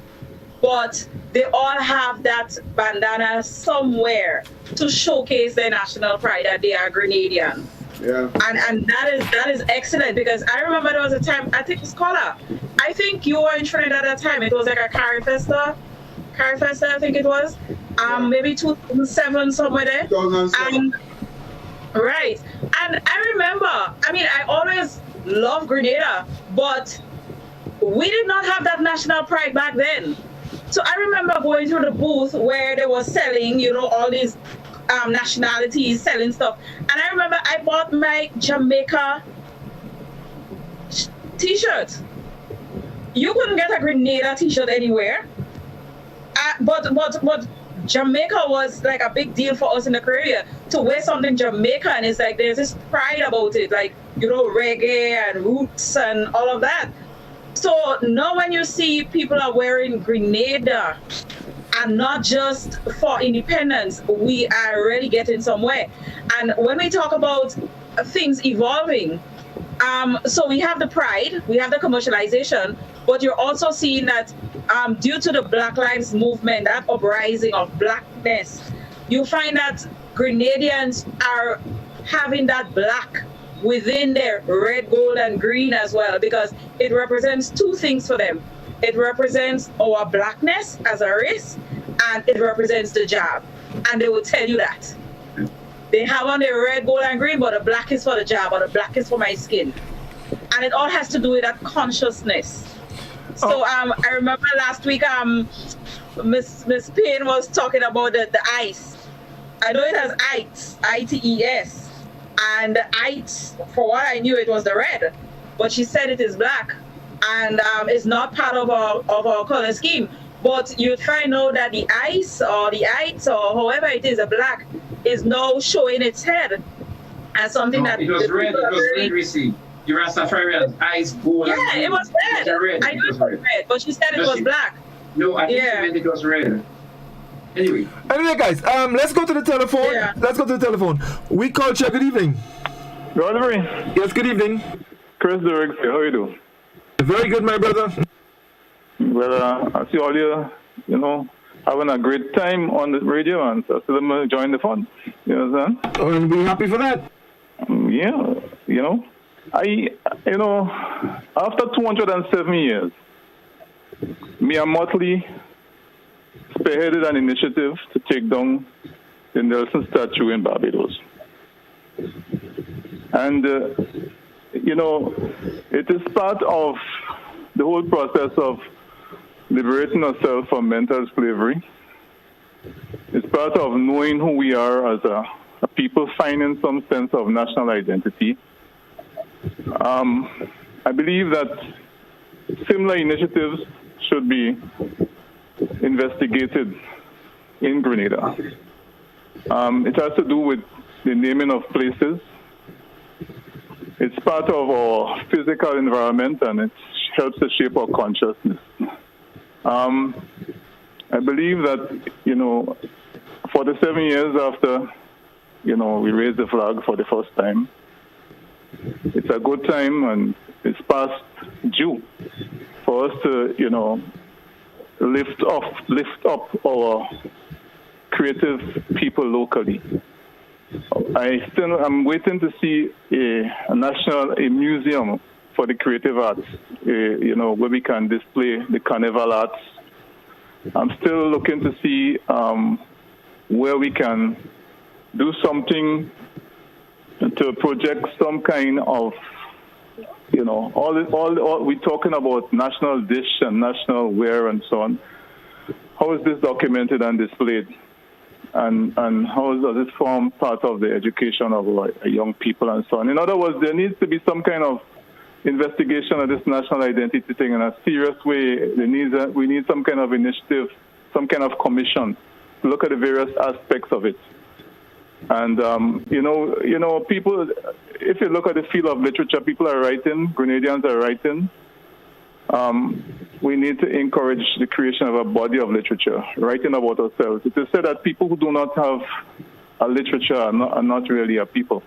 Speaker 5: but they all have that bandana somewhere to showcase their national pride that they are Grenadian.
Speaker 4: Yeah.
Speaker 5: And that is excellent, because I remember there was a time, I think it's Scholar. I think you were in Trinidad at that time. It was like a Carry Festa, I think it was. Maybe 2007, somewhere there. 2007. Right. And I remember, I always loved Grenada, but we did not have that national pride back then. So I remember going through the booth where they were selling, all these nationalities selling stuff, and I remember I bought my Jamaica t-shirt. You couldn't get a Grenada t-shirt anywhere, but Jamaica was like a big deal for us in the Caribbean to wear something Jamaican. It's like there's this pride about it, like reggae and roots and all of that. So now when you see people are wearing Grenada, and not just for independence, we are really getting somewhere. And when we talk about things evolving, so we have the pride, we have the commercialization, but you're also seeing that due to the Black Lives Movement, that uprising of blackness, you find that Grenadians are having that black within their red, gold, and green as well, because it represents two things for them. It represents our blackness as a race, and it represents the job. And they will tell you that. They have on their red, gold, and green, but the black is for the job, or the black is for my skin. And it all has to do with that consciousness. So I remember last week, Miss Payne was talking about the ICE. I know it has ITES, I-T-E-S. And the ITES, for what I knew, it was the red. But she said it is black. and it's not part of our color scheme. But you find out that the ice or the ites or however it is, a black, is now showing its head as something that
Speaker 3: it was red. It was red. We see the Rastafarians eyes gold.
Speaker 5: Yeah, it was red. I knew it was red, but she said it was black.
Speaker 3: No, I think she meant it was red. Anyway,
Speaker 2: guys, let's go to the telephone.
Speaker 5: Yeah.
Speaker 2: Let's go to the telephone. We culture. Good evening.
Speaker 10: Godfrey.
Speaker 2: Yes, good evening.
Speaker 10: Chris Durek, how are you doing?
Speaker 2: Very good, my brother.
Speaker 10: Well, I see all you, having a great time on the radio, and so I'm going to join the fun. You know what I'm saying?
Speaker 2: And we're happy for that.
Speaker 10: Yeah, after 207 years, me and Motley spearheaded an initiative to take down the Nelson statue in Barbados. And, it is part of the whole process of liberating ourselves from mental slavery. It's part of knowing who we are as a people, finding some sense of national identity. I believe that similar initiatives should be investigated in Grenada. It has to do with the naming of places. It's part of our physical environment, and it helps to shape our consciousness. I believe that, 47 years after, we raised the flag for the first time, it's a good time, and it's past due for us to, lift up our creative people locally. I'm waiting to see a museum for the creative arts, where we can display the carnival arts. I'm still looking to see where we can do something to project some kind of, all we're talking about national dish and national wear and so on. How is this documented and displayed? And how does it form part of the education of young people and so on? In other words, there needs to be some kind of investigation of this national identity thing in a serious way. We need some kind of initiative, some kind of commission to look at the various aspects of it. And, people, if you look at the field of literature, people are writing, Grenadians are writing. We need to encourage the creation of a body of literature, writing about ourselves. It is said that people who do not have a literature are not really a people.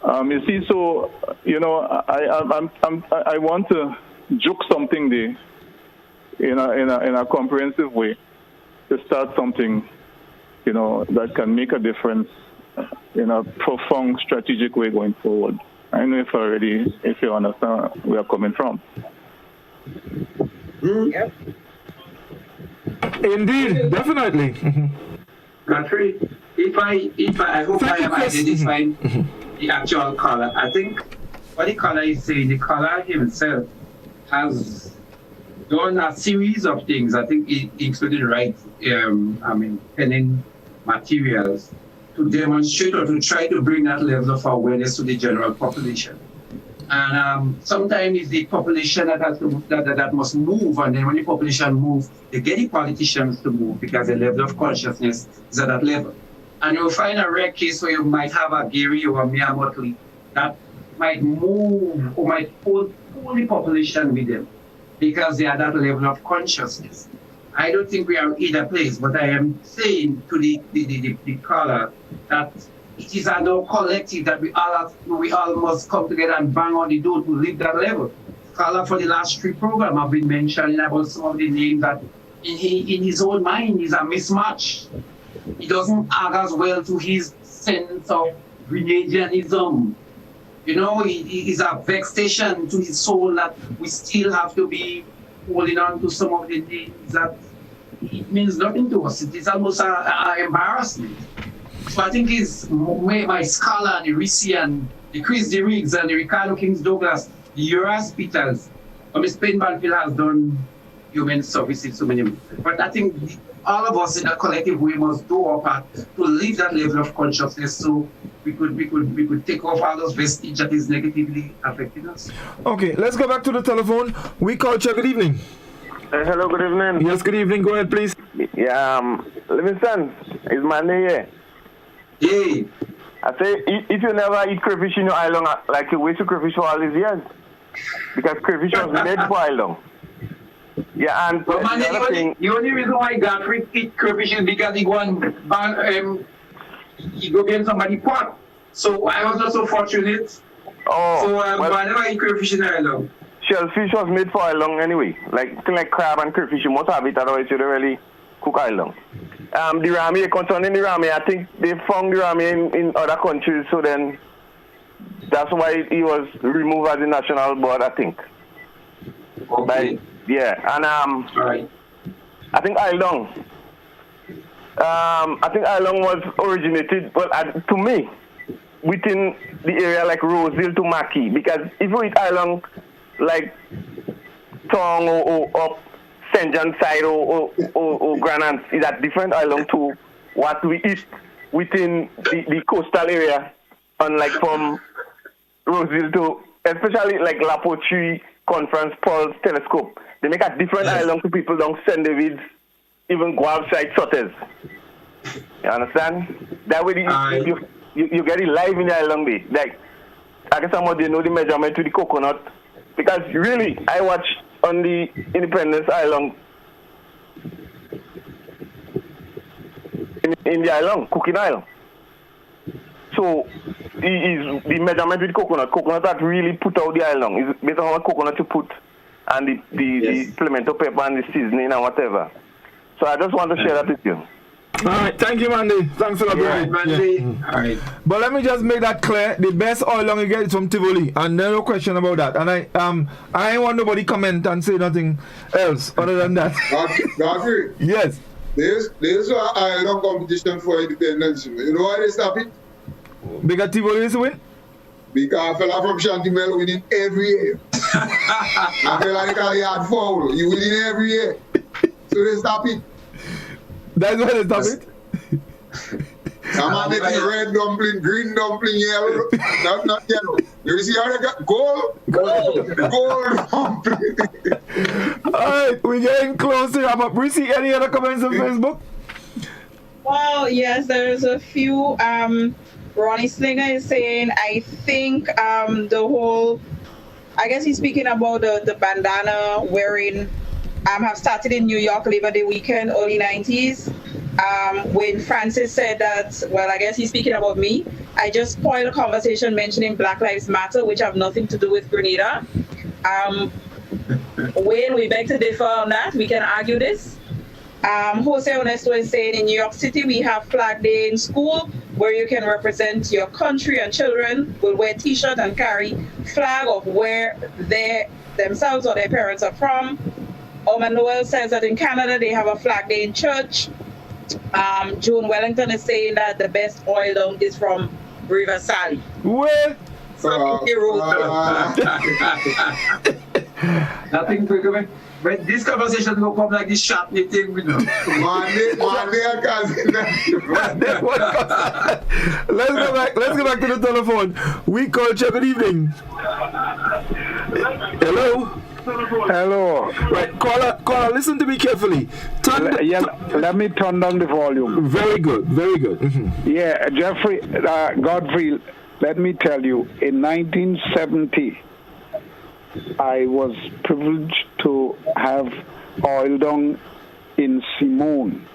Speaker 10: You see, so, I want to juke something there in a comprehensive way to start something, that can make a difference in a profound strategic way going forward. I know if you understand where we are coming from.
Speaker 3: Yep.
Speaker 2: Indeed, definitely.
Speaker 3: Godfrey, I hope I am identifying the actual color. I think what the color is saying, the color himself has done a series of things. I think he included penning materials to demonstrate or to try to bring that level of awareness to the general population. And sometimes it's the population that must move, and then when the population moves, they get the politicians to move because the level of consciousness is at that level. And you'll find a rare case where you might have a Gary or a Mia Motley that might move or might pull the population with them because they are at that level of consciousness. I don't think we are in either place, but I am saying to the caller that it is a no collective that we all must come together and bang on the door to live that level. Caller for the last 3 programs have been mentioning about some of the names that in his own mind is a mismatch. It doesn't add as well to his sense of Grenadianism. It is a vexation to his soul that we still have to be holding on to some of the names that it means nothing to us. It is almost an embarrassment. So I think it's my Scala and the Ricci and the Chris de Riggs and the Ricardo Kings Douglas, the Uras Peters, Miss Spain Banfield has done human services so many. But I think all of us in a collective way must do our part to live that level of consciousness so we could take off all those vestige that is negatively affecting us.
Speaker 2: Okay, let's go back to the telephone. We culture, good evening.
Speaker 11: Hello, good evening.
Speaker 2: Yes, good evening. Go ahead, please.
Speaker 11: Yeah, Livingston, is Monday here?
Speaker 3: Yeah.
Speaker 11: I say, if you never eat crayfish in your island, like you waste your crayfish for all these years. Because crayfish was made for island. Yeah, and
Speaker 3: but man, the only reason why Godfrey eat crayfish is because he go get somebody pot. So I was also fortunate.
Speaker 11: Oh,
Speaker 3: so I never eat crayfish in island.
Speaker 11: Shellfish was made for island anyway. Like crab and crayfish, you must have it, otherwise you don't really cook island. The rami, concerning the rami, I think they found the rami in other countries, so then that's why he was removed as a national bird, I think.
Speaker 3: Okay.
Speaker 11: And
Speaker 3: right.
Speaker 11: I think island. I think island was originated, well, to me, within the area like Roseville to Mackey, because if you eat island like Tong or up St. John side or Granans, is a different island to what we eat within the coastal area, unlike from Roseville to, especially like La Poterie, Conference, Paul's Telescope. They make a different island to people down St. David's, even Guave side Sotters. You understand? That way you get it live in the island day. Like, I guess somebody know the measurement to the coconut. Because really, I watch on the Independence Island, in the island, Cooking Island. So, the measurement with coconut that really put out the island is based on how much coconut you put and the pimento pepper and the seasoning and whatever. So I just want to share that with you.
Speaker 2: All right, thank you, Mandy. Thanks a lot,
Speaker 3: Mandy. Yeah. All right.
Speaker 2: But let me just make that clear. The best oil long you get is from Tivoli, and there's no question about that. And I ain't want nobody comment and say nothing else other than that.
Speaker 4: Godfrey.
Speaker 2: Yes.
Speaker 4: There's an oil long competition for independence. You know why they stop it?
Speaker 2: Because Tivoli is win?
Speaker 4: Because a fella from Chantimel winning every year. A fella they call yard foul. You winning every year. So they stop it.
Speaker 2: That's why they stop it?
Speaker 4: Some are making red dumpling, green dumpling, yellow. Not yellow. You see how they got gold dumpling.
Speaker 2: Alright, we're getting close to wrap up. Risi, any other comments on Facebook?
Speaker 5: Well, yes, there's a few. Ronnie Slinger is saying, I think the whole, I guess he's speaking about the bandana wearing, have started in New York Labor Day weekend, early 90s. When Francis said that, well, I guess he's speaking about me. I just spoiled a conversation mentioning Black Lives Matter, which have nothing to do with Grenada. Wayne, we beg to differ on that. We can argue this. Jose Honesto is saying in New York City, we have Flag Day in school where you can represent your country, and children will wear t-shirt and carry flag of where they themselves or their parents are from. Oman Noel says that in Canada, they have a Flag Day in church. June Wellington is saying that the best oil down is from River Sally.
Speaker 2: Where?
Speaker 3: Nothing quicker. But this conversation will come like this sharp thing, you know.
Speaker 4: Let's
Speaker 2: go back to the telephone. We culture, good evening. Hello?
Speaker 8: Hello.
Speaker 2: Right, caller, listen to me carefully.
Speaker 8: Let me turn down the volume.
Speaker 2: Very good, very good. Mm-hmm.
Speaker 8: Yeah, Jeffrey, Godfrey, let me tell you, in 1970, I was privileged to have oil down in Simone,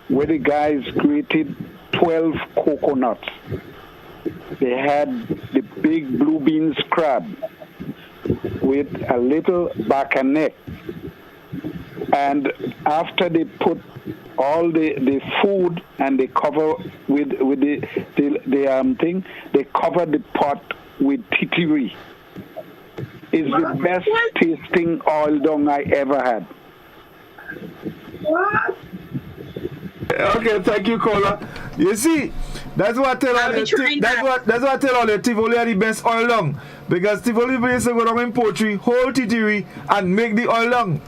Speaker 8: where the guys created 12 coconuts. They had the big blue beans crab with a little back and neck. And after they put all the food and they cover with the thing, they cover the pot with titiri. It's the best tasting oil dung I ever had.
Speaker 3: What?
Speaker 2: Okay, thank you, caller. You see, that's what I tell all the Tivoli are the best oil dung. Because Tivoli basically go down in poultry, whole titiri, and make the oil dung.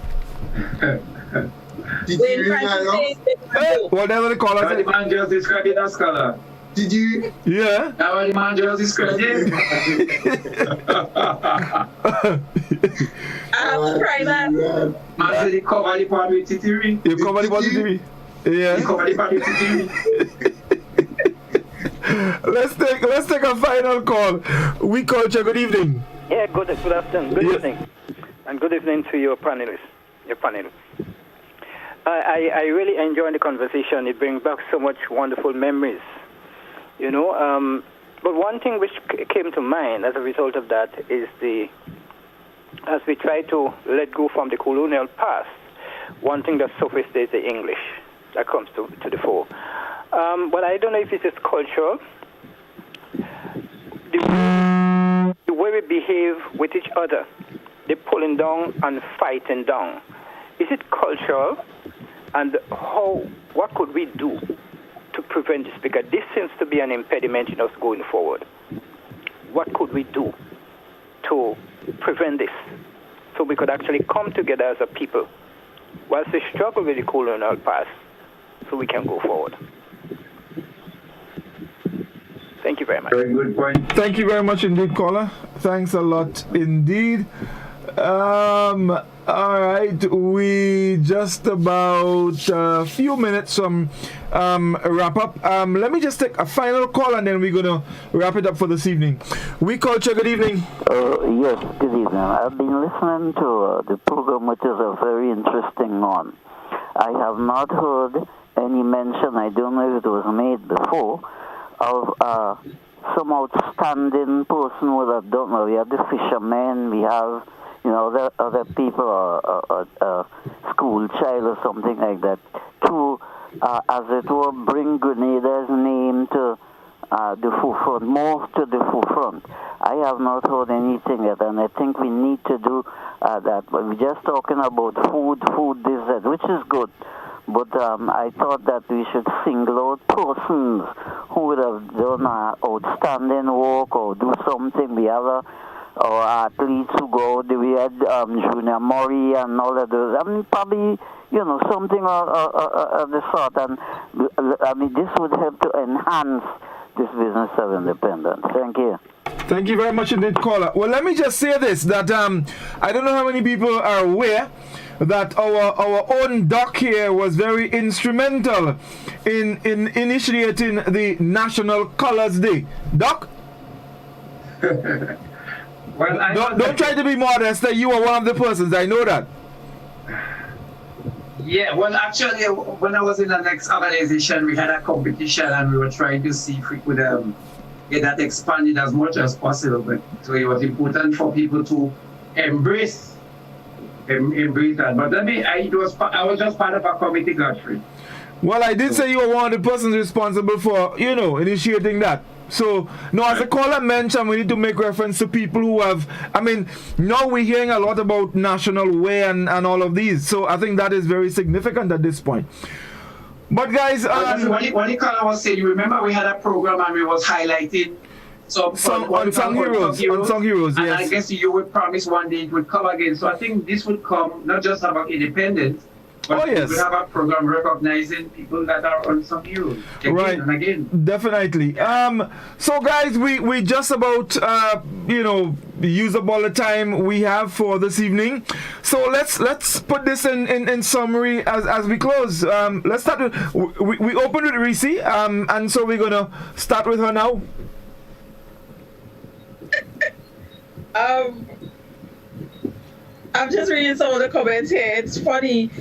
Speaker 2: Whatever the caller said.
Speaker 3: The man just described it as color.
Speaker 4: Did you?
Speaker 2: Yeah.
Speaker 3: Now the man just described it.
Speaker 5: I have to try that.
Speaker 3: Man said he covered the part with titiri.
Speaker 2: You covered the part with titiri? Yeah.
Speaker 3: He covered the part with titiri.
Speaker 2: Let's take a final call. We culture. Good evening.
Speaker 12: Yeah, good afternoon. Good evening. And good evening to your panelists. I really enjoy the conversation. It brings back so much wonderful memories. But one thing which came to mind as a result of that is as we try to let go from the colonial past, one thing that surfaces is the English that comes to the fore. But I don't know if it is cultural. The way we behave with each other, the pulling down and fighting down, is it cultural? And what could we do to prevent this? Because this seems to be an impediment in us going forward. What could we do to prevent this so we could actually come together as a people whilst we struggle with the colonial past so we can go forward? Thank you very much.
Speaker 3: Very good point.
Speaker 2: Thank you very much indeed, caller. Thanks a lot indeed. All right, we just about a few minutes from wrap up. Let me just take a final call and then we're going to wrap it up for this evening. We culture, good evening.
Speaker 13: Yes, good evening. I've been listening to the program, which is a very interesting one. I have not heard any mention, I don't know if it was made before, of some outstanding person who would have done. We have the fishermen, we have other people, a school child or something like that, to, as it were, bring Grenada's name to the forefront, more to the forefront. I have not heard anything yet, and I think we need to do that. But we're just talking about food, this, that, which is good. But I thought that we should single out persons who would have done outstanding work or do something. We have our athletes who go, we had Junior Murray and all of those. I mean, probably, something of the sort. And I mean, this would help to enhance this business of independence. Thank you.
Speaker 2: Thank you very much indeed, caller. Well, let me just say this, that I don't know how many people are aware that our own doc here was very instrumental in initiating the National Colors Day. Doc?
Speaker 3: Well,
Speaker 2: don't try to be modest that you are one of the persons. I know that.
Speaker 3: Yeah, well, actually, when I was in the next organization, we had a competition and we were trying to see if we could get that expanded as much as possible. But so it was important for people to embrace that. But I was just part of a committee, Godfrey.
Speaker 2: Well, I did say you were one of the persons responsible for, initiating that. So, no, as the caller mentioned, we need to make reference to people who have, now we're hearing a lot about national way and all of these. So I think that is very significant at this point. But guys,
Speaker 3: what the caller was saying, you remember we had a program and we was highlighting
Speaker 2: unsung heroes, yes.
Speaker 3: And I guess you would promise one day it would come again. So I think this would come not just about independence, but we have a program recognizing people that are unsung heroes again and again.
Speaker 2: Definitely. So guys, we just about use up all the time we have for this evening. So let's put this in summary as we close. Let's start with we opened with Reese, and so we're gonna start with her now.
Speaker 5: I'm just reading some of the comments here. It's funny.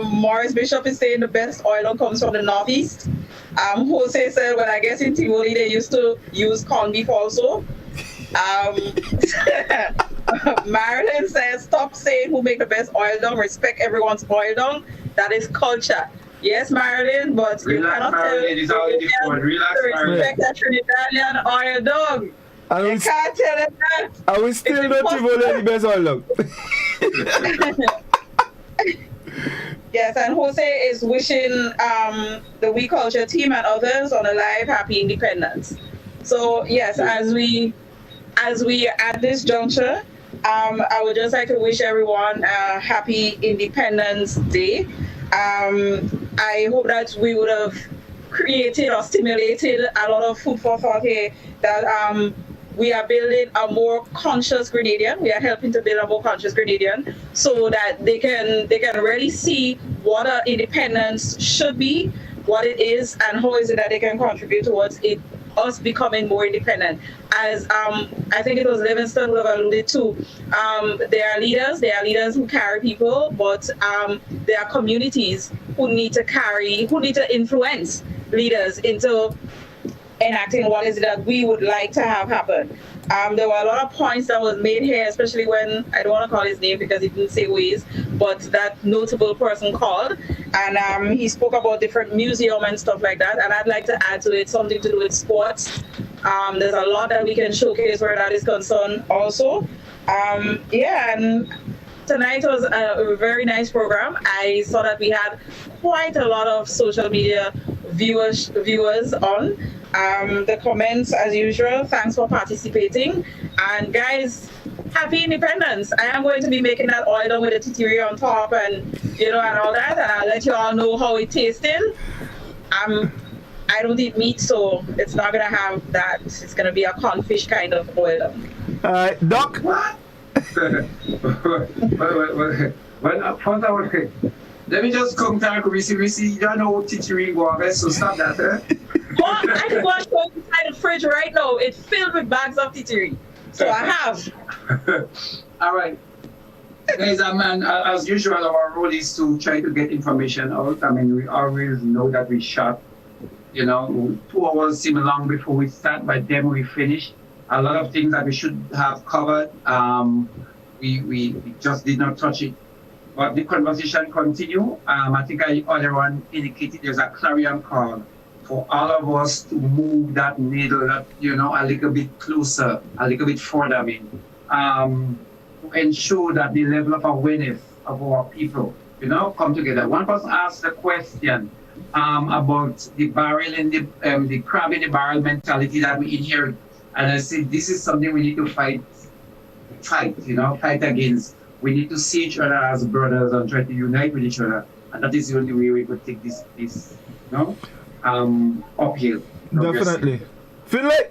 Speaker 5: Morris Bishop is saying the best oil comes from the northeast. Jose said, well, I guess in Tivoli they used to use corned beef also. Marilyn says, stop saying who make the best oil down. Respect everyone's oil down. That is culture. Yes, Marilyn, but you cannot tell respect that Trinidadian oil dog. You can't tell them that.
Speaker 2: I will still not Tivoli the best oil dog.
Speaker 5: Yes, and Jose is wishing the We Culture team and others on a live happy independence. So yes, as we are at this juncture, I would just like to wish everyone a happy Independence Day. I hope that we would have created or stimulated a lot of food for thought here, that we are building a more conscious Grenadian. We are helping to build a more conscious Grenadian so that they can really see what independence should be, what it is, and how is it that they can contribute towards it, us becoming more independent. As I think it was Livingston who alluded to, there are leaders who carry people, but there are communities who need to influence leaders into enacting what is it that we would like to have happen. There were a lot of points that was made here, especially when, I don't want to call his name because he didn't say who he is, but that notable person called, and he spoke about different museum and stuff like that, and I'd like to add to it something to do with sports. There's a lot that we can showcase where that is concerned also. And tonight was a very nice program. I saw that we had quite a lot of social media viewers on. The comments, as usual, thanks for participating. And guys, happy independence. I am going to be making that oil down with the titiri on top and, and all that. And I'll let you all know how it tasting. I don't eat meat, so it's not going to have that. It's going to be a cornfish kind of oil.
Speaker 2: Doc?
Speaker 3: What? Let me just come to Risi. You don't know titiri guava, so stop that,
Speaker 5: Well, I can go inside the fridge right now. It's filled with bags of titiri. So I have.
Speaker 3: All right. Guys, as usual, our role is to try to get information out. I mean, we always know that we shot, 2 hours seem long before we start, but then we finish. A lot of things that we should have covered, we just did not touch it. But the conversation continue. I think other one indicated there's a clarion call for all of us to move that needle, a little bit closer, a little bit further, to ensure that the level of awareness of our people, come together. One person asked the question about the barrel and the crab in the barrel mentality that we inherit. And I said, this is something we need to fight against. We need to see each other as brothers and try to unite with each other. And that is the only way we could take this uphill.
Speaker 2: Definitely. Finlay?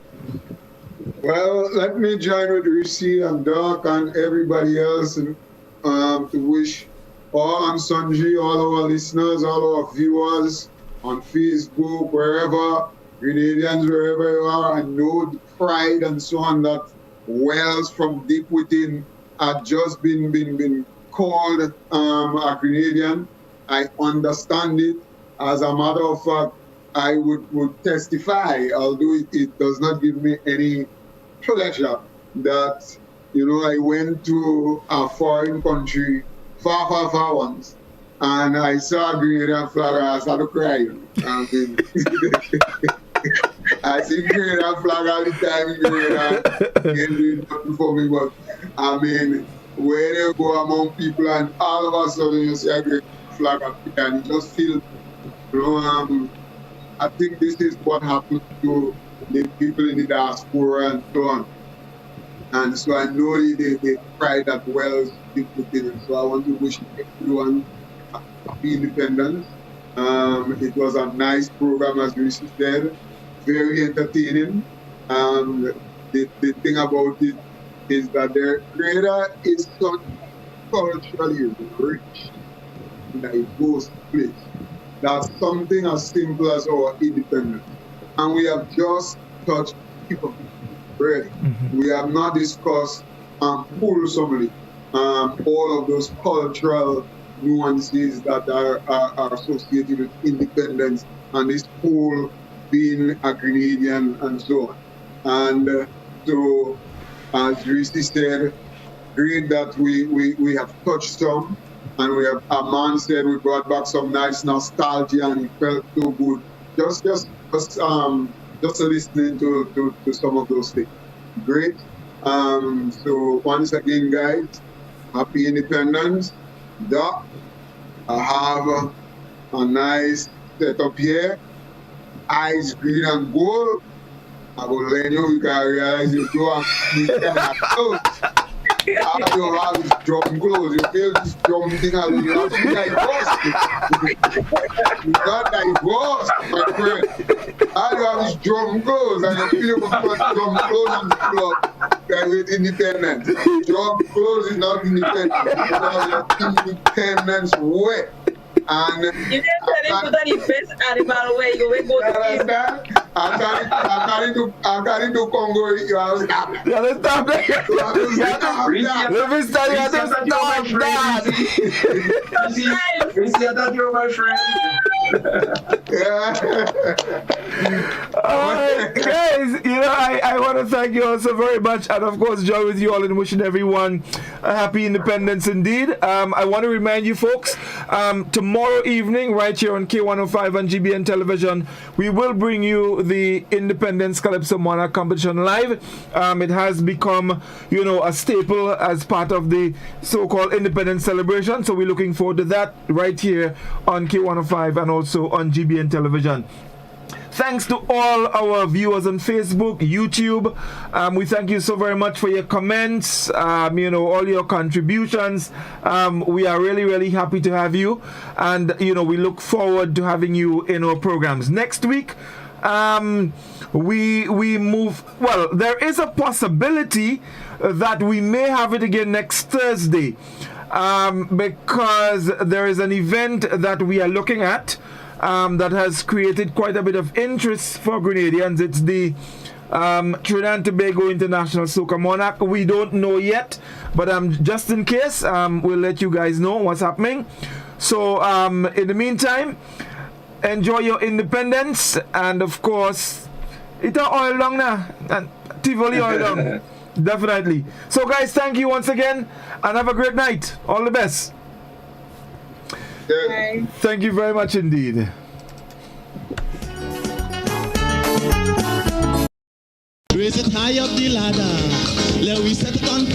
Speaker 4: Well, let me join with Risi and Doc and everybody else and to wish all and sundry, all our listeners, all our viewers on Facebook, wherever, Grenadians, wherever you are, and know the pride and so on that wells from deep within had just been called a Grenadian. I understand it. As a matter of fact, I would testify, although it does not give me any pleasure, that, I went to a foreign country, far once, and I saw a Grenadian flag and I started crying. I see Grenadian flag all the time in Grenada. Can't do nothing for me, but where you go among people and all of a sudden you see a Grenadian flag up there and you just feel, I think this is what happens to the people in the diaspora and so on. And so I know the pride that wells deep within it. So I want to wish everyone happy independence. It was a nice program, as Risi said, very entertaining. The thing about it is that the Grenada is so culturally rich and diverse place. That's something as simple as our independence. And we have just touched the tip of it already. Mm-hmm. We have not discussed fulsomely all of those cultural nuances that are associated with independence and this whole being a Grenadian and so on. And so, as Risi said, great that we have touched some, and we have, a man said we brought back some nice nostalgia and it felt so good. Just listening to some of those things. Great. So once again, guys, happy independence. Doc, I have a nice setup here. Eyes green and gold. I will let you can realize you go and How you have this drum clothes? You feel this drum thing out. You have to be divorced. You got divorced, my friend. How you have this drum clothes and you feel you put drum clothes in the club with independence. Drum clothes is not independent. Because your independence wet. And
Speaker 5: you didn't tell him put on the best animal way. You will go to him.
Speaker 4: I'm going to Congo. You have to stop.
Speaker 2: You have to stop that. Let me start. You have to stop that.
Speaker 3: You see that you're my friend.
Speaker 2: Alright, guys, I want to thank you all so very much, and of course join with you all in wishing everyone a happy independence indeed. I want to remind you folks, tomorrow evening right here on K105 and GBN television, we will bring you the Independence Calypso Monarch competition live. It has become a staple as part of the so-called independence celebration, so we're looking forward to that right here on K105 and also on GBN television. Thanks to all our viewers on Facebook, YouTube. We thank you so very much for your comments, all your contributions. We are really, really happy to have you. And, we look forward to having you in our programs. Next week, we move. Well, there is a possibility that we may have it again next Thursday. Because there is an event that we are looking at that has created quite a bit of interest for Grenadians. It's the Trinidad and Tobago International Soca Monarch. We don't know yet, but just in case, we'll let you guys know what's happening. So in the meantime, enjoy your independence, and of course, it's oil long now, and Tivoli oil long. Definitely. So guys, thank you once again, and have a great night. All the best.
Speaker 4: Bye.
Speaker 2: Thank you very much indeed.
Speaker 1: Raise it high up the ladder. Let we set it on fire.